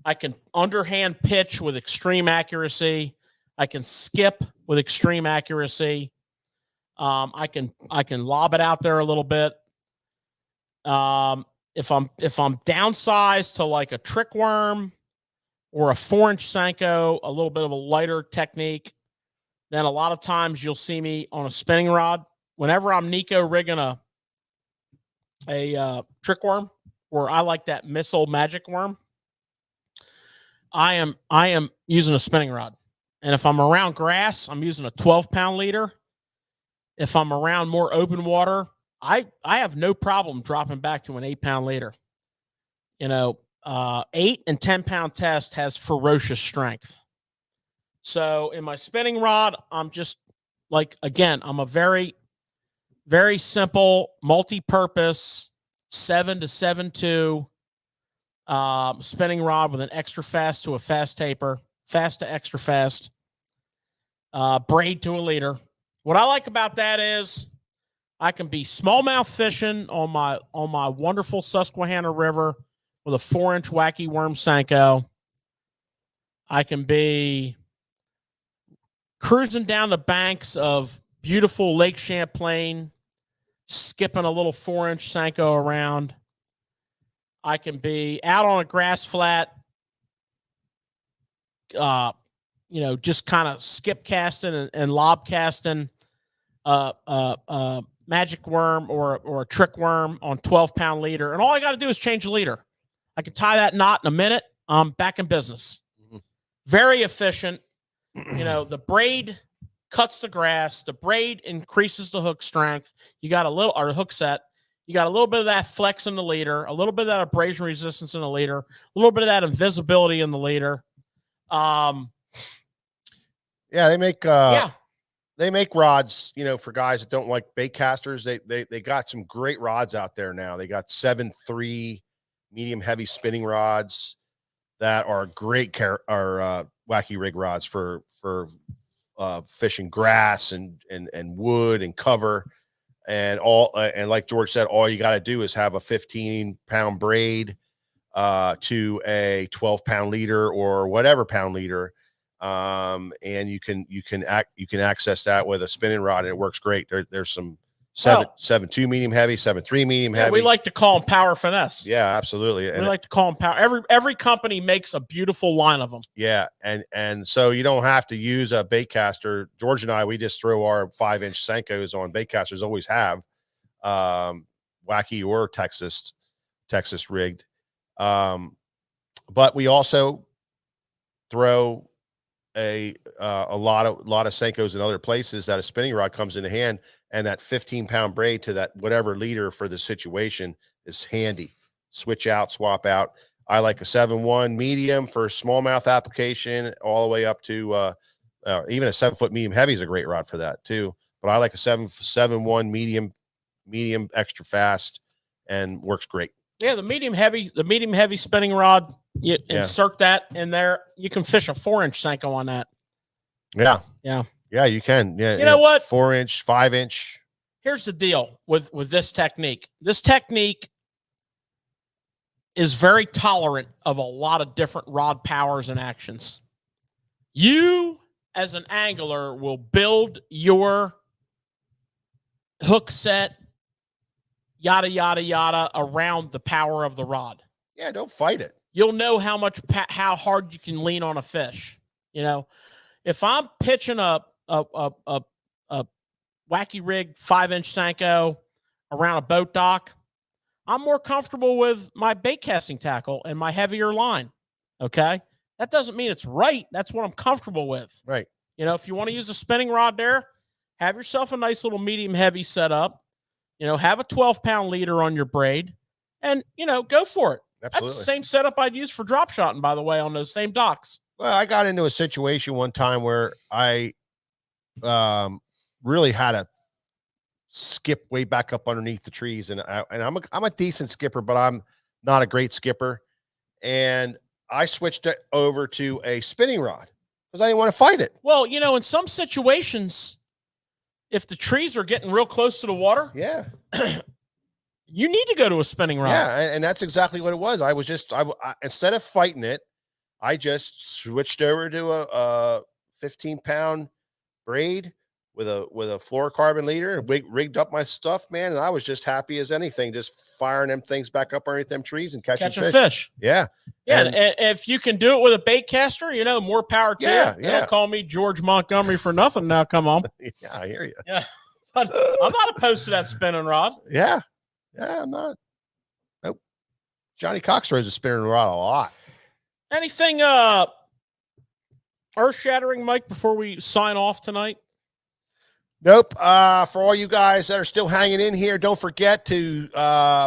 B: I can underhand pitch with extreme accuracy. I can skip with extreme accuracy. I can lob it out there a little bit. If I'm downsized to like a trick worm or a 4-inch Senko, a little bit of a lighter technique, then a lot of times you'll see me on a spinning rod. Whenever I'm Nico rigging a trick worm, or I like that missile magic worm, I am using a spinning rod. And if I'm around grass, I'm using a 12-pound leader. If I'm around more open water, I have no problem dropping back to an 8-pound leader. 8 and 10-pound test has ferocious strength. So in my spinning rod, I'm just like, again, I'm a very, very simple, multi-purpose 7 to 7.2 spinning rod with an extra fast to a fast taper, fast to extra fast, braid to a leader. What I like about that is I can be smallmouth fishing on my wonderful Susquehanna River with a 4-inch wacky worm Senko. I can be cruising down the banks of beautiful Lake Champlain, skipping a little 4-inch Senko around. I can be out on a grass flat, just kind of skip casting and lob casting magic worm or a trick worm on 12-pound leader. And all I got to do is change the leader. I can tie that knot in a minute. I'm back in business. Very efficient. The braid cuts the grass. The braid increases the hook strength. You got or hook set. You got a little bit of that flex in the leader, a little bit of that abrasion resistance in the leader, a little bit of that invisibility in the leader.
A: They make rods, for guys that don't like bait casters. They got some great rods out there now. They got 7.3 medium heavy spinning rods that are great wacky rig rods for fishing grass and wood and cover and all. And like George said, all you got to do is have a 15-pound braid to a 12-pound leader or whatever pound leader. And you can access that with a spinning rod, and it works great. There's some 7.2 medium heavy, 7.3 medium heavy.
B: We like to call them Power Finesse.
A: Yeah, absolutely.
B: We like to call them Power. Every company makes a beautiful line of them. Yeah,
A: and so you don't have to use a bait caster. George and I, we just throw our 5-inch Senkos on bait casters. Always have, Wacky or Texas rigged. But we also throw a lot of Senkos in other places that a spinning rod comes into hand, and that 15-pound braid to that whatever leader for the situation is handy. Switch out, swap out. I like a 7.1 medium for smallmouth application, all the way up to even a 7-foot medium heavy is a great rod for that too. But I like a 7.1 medium extra fast, and works great.
B: Yeah, the medium heavy spinning rod. You insert that in there. You can fish a 4-inch Senko on that.
A: Yeah, you can. Yeah,
B: you know what?
A: 4-inch, 5-inch.
B: Here's the deal with this technique. This technique is very tolerant of a lot of different rod powers and actions. You, as an angler, will build your hook set, yada, yada, yada, around the power of the rod.
A: Yeah, don't fight it.
B: You'll know how hard you can lean on a fish. If I'm pitching a wacky rig 5-inch Senko around a boat dock, I'm more comfortable with my bait casting tackle and my heavier line. Okay. That doesn't mean it's right. That's what I'm comfortable with.
A: Right.
B: You know, if you want to use a spinning rod there, have yourself a nice little medium heavy setup. You know, have a 12-pound leader on your braid and, you know, go for it.
A: Absolutely.
B: That's the same setup I'd use for drop shotting, by the way, on those same docks.
A: Well, I got into a situation one time where I really had to skip way back up underneath the trees, and I'm a decent skipper, but I'm not a great skipper. And I switched it over to a spinning rod because I didn't want to fight it.
B: Well, you know, in some situations, if the trees are getting real close to the water,
A: yeah,
B: you need to go to a spinning rod.
A: Yeah, and that's exactly what it was. I was just I instead of fighting it, I just switched over to a 15-pound braid with a fluorocarbon leader and rigged up my stuff, man. And I was just happy as anything, just firing them things back up underneath them trees and catching fish. Yeah.
B: Yeah. And if you can do it with a bait caster, you know, more power to you.
A: Yeah.
B: Don't call me George Montgomery for nothing now. Come on.
A: Yeah, I hear you.
B: Yeah. But I'm not opposed to that spinning rod.
A: Yeah. Yeah, I'm not. Nope. Johnny Cox throws a spinning rod a lot.
B: Anything earth-shattering, Mike, before we sign off tonight?
A: Nope. For all you guys that are still hanging in here, don't forget to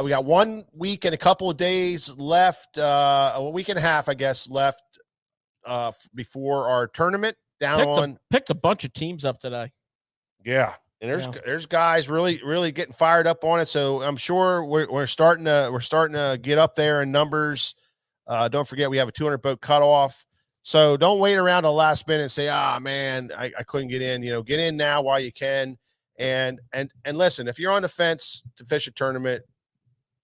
A: we got 1 week and a couple of days left, a week and a half, I guess, left before our tournament
B: picked a bunch of teams up today.
A: Yeah. And there's guys really getting fired up on it. So I'm sure we're starting to get up there in numbers. Don't forget we have a 200 boat cutoff. So don't wait around the last minute and say, man, I couldn't get in. You know, get in now while you can. And listen, if you're on the fence to fish a tournament,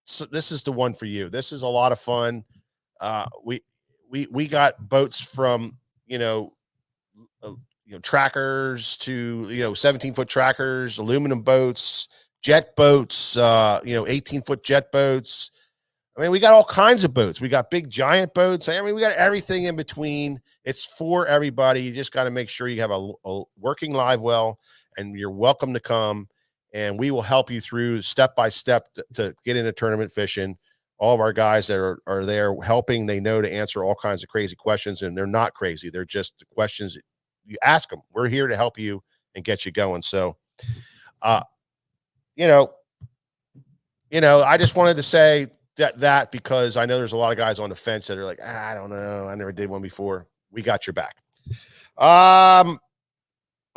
A: so this is the one for you. This is a lot of fun. We got boats from, trackers to, 17-foot trackers, aluminum boats, jet boats, 18-foot jet boats. I mean, we got all kinds of boats. We got big giant boats. I mean, we got everything in between. It's for everybody. You just got to make sure you have a working live well, and you're welcome to come, and we will help you through step by step to get into tournament fishing. All of our guys that are there helping, they know to answer all kinds of crazy questions, and they're not crazy. They're just questions you ask them. We're here to help you and get you going. So, I just wanted to say that because I know there's a lot of guys on the fence that are like, I don't know, I never did one before. We got your back.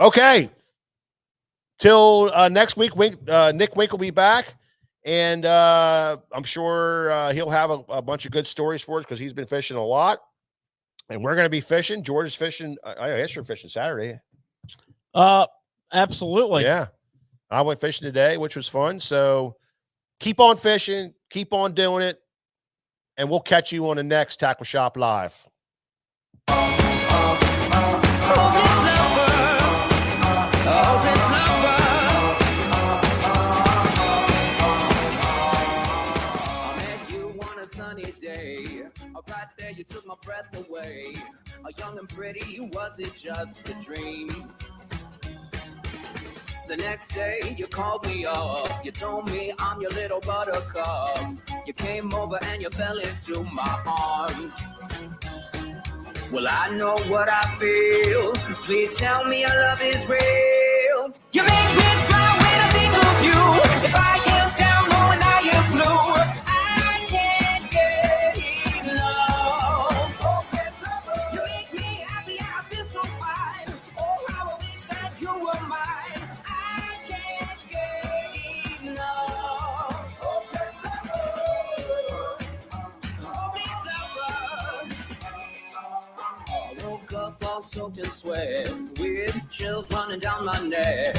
A: Okay. Till next week, Nick Wink will be back, and I'm sure he'll have a bunch of good stories for us because he's been fishing a lot, and we're going to be fishing. George is fishing. I guess you're fishing Saturday.
B: Absolutely.
A: Yeah. I went fishing today, which was fun. So keep on fishing, keep on doing it, and we'll catch you on the next Tackle Shop Live. Right there, you took my breath away. Young and pretty, was it just a dream? The next day, you called me up. You told me I'm your little buttercup. You came over and you fell into my arms. Well, I know what I feel. Please tell me your love is real. You make me smile when I think of you. If I am down low and I am blue, I can't get enough. You make me happy, I feel so fine. Oh, how I wish that you were mine. I can't get enough. I woke up all soaked in sweat with chills running down my neck.